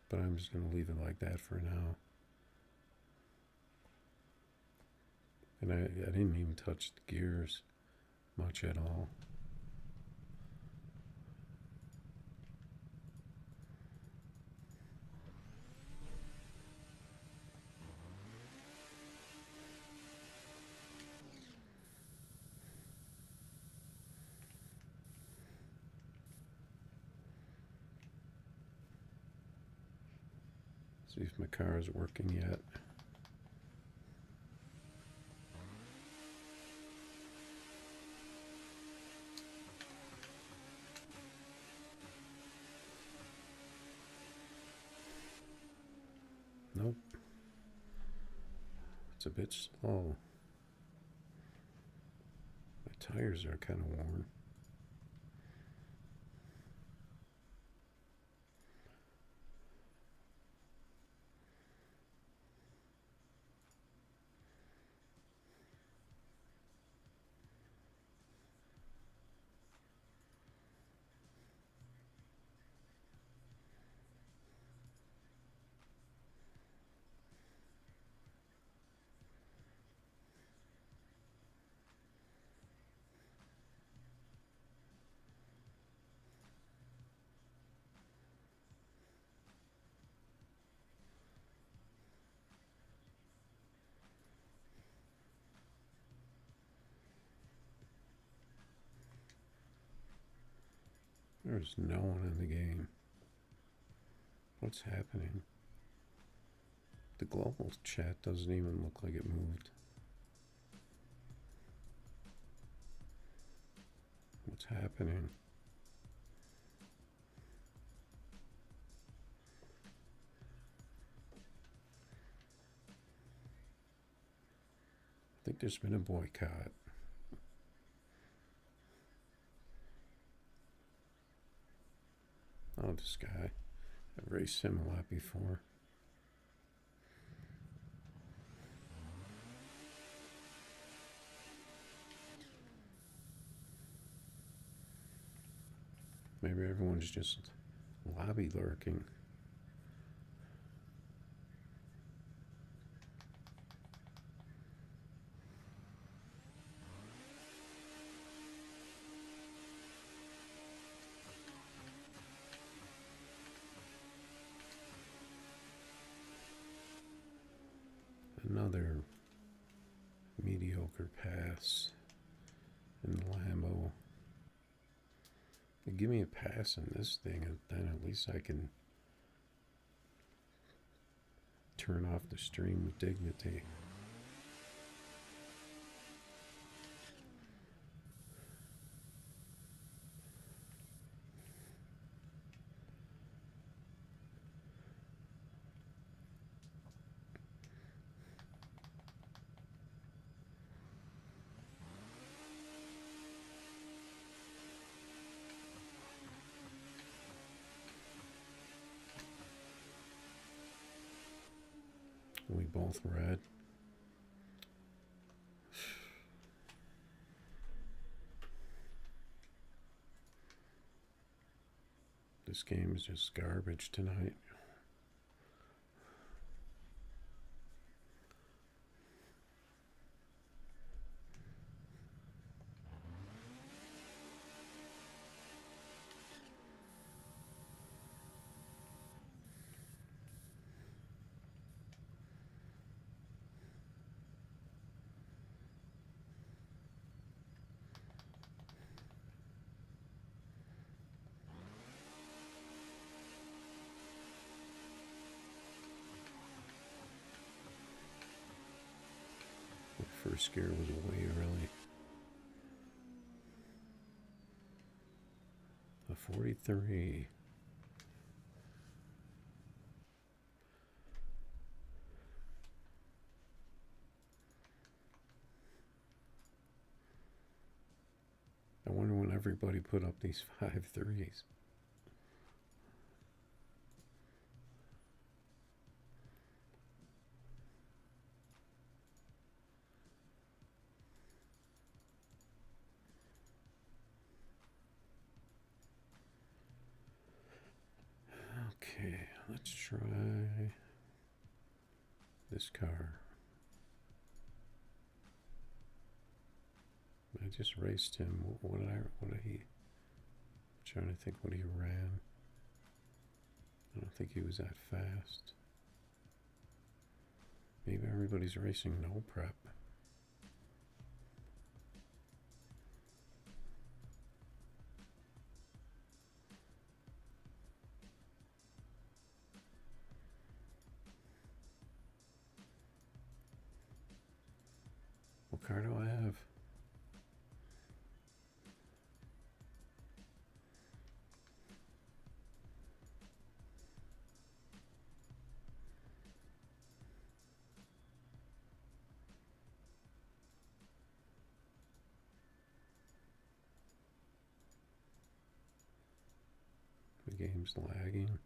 But I'm just going to leave it like that for now. And I didn't even touch the gears much at all. See if my car is working yet. Nope. It's a bit slow. My tires are kind of worn. There's no one in the game. What's happening? The global chat doesn't even look like it moved. What's happening? I think there's been a boycott. Oh, this guy. I've raced him a lot before. Maybe everyone's just lobby lurking. another mediocre pass in the Lambo. Give me a pass in this thing, and then at least I can turn off the stream with dignity. We both red. This game is just garbage tonight. First gear was way early. A 43. I wonder when everybody put up these 5.3s. Okay, let's try this car. I just raced him. What did he? I'm trying to think what he ran. I don't think he was that fast. Maybe everybody's racing no prep. What car do I have? The game's lagging.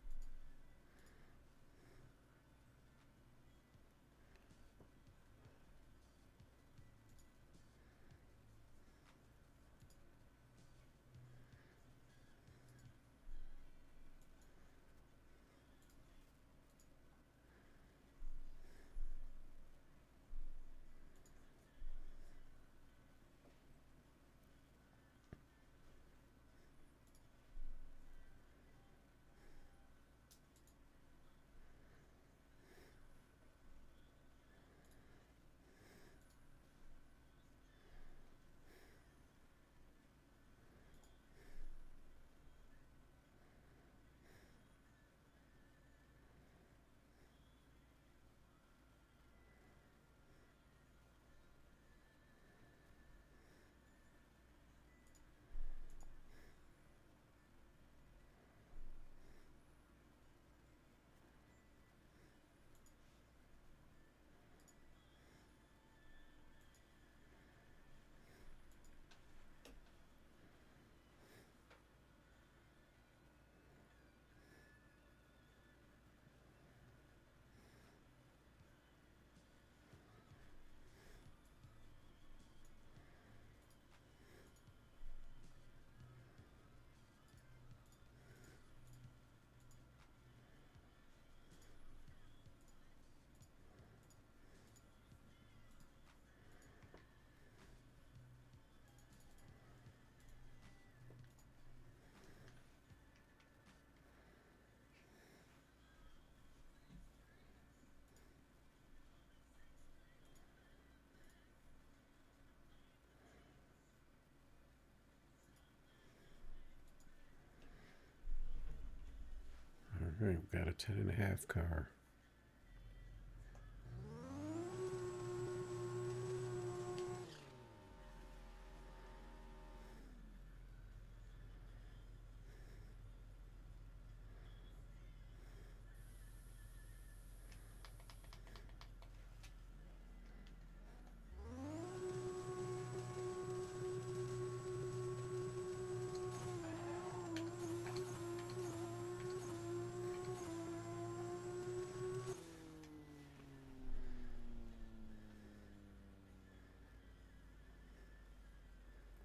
Alright, we've got a 10.5 car.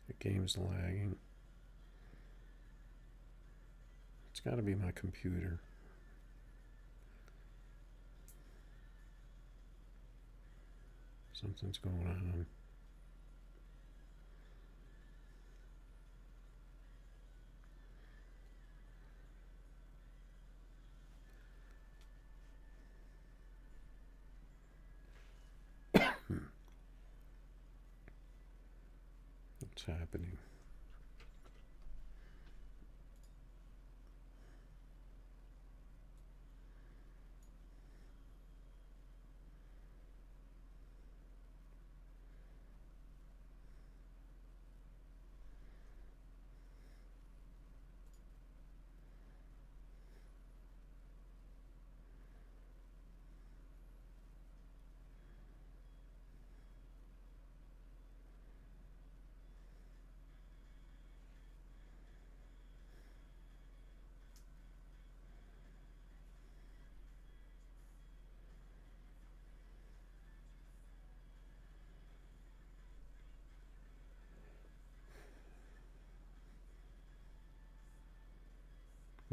The game's lagging. It's got to be my computer. Something's going on. What's happening?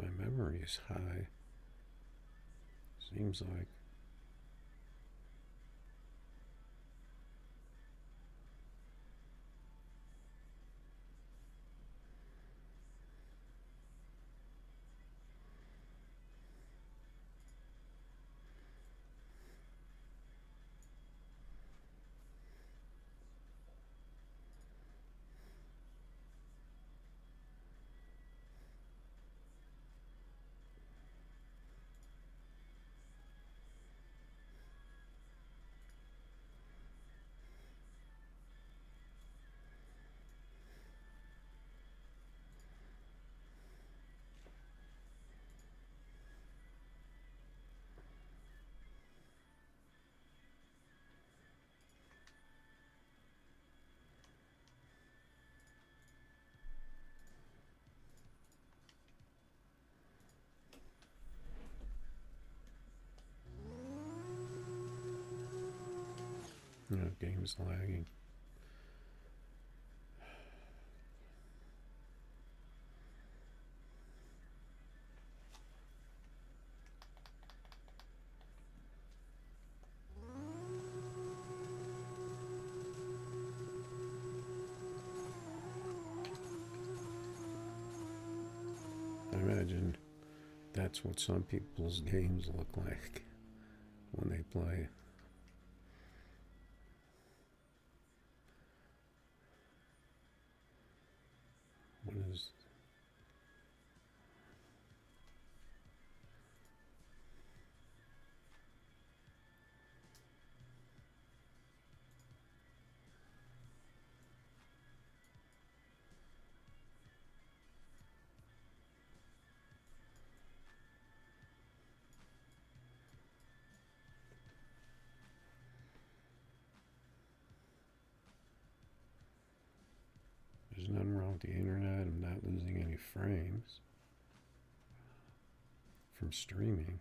My memory is high. Seems like. Game's lagging. I imagine that's what some people's games look like when they play. What is... There's nothing wrong with the internet. I'm not losing any frames from streaming.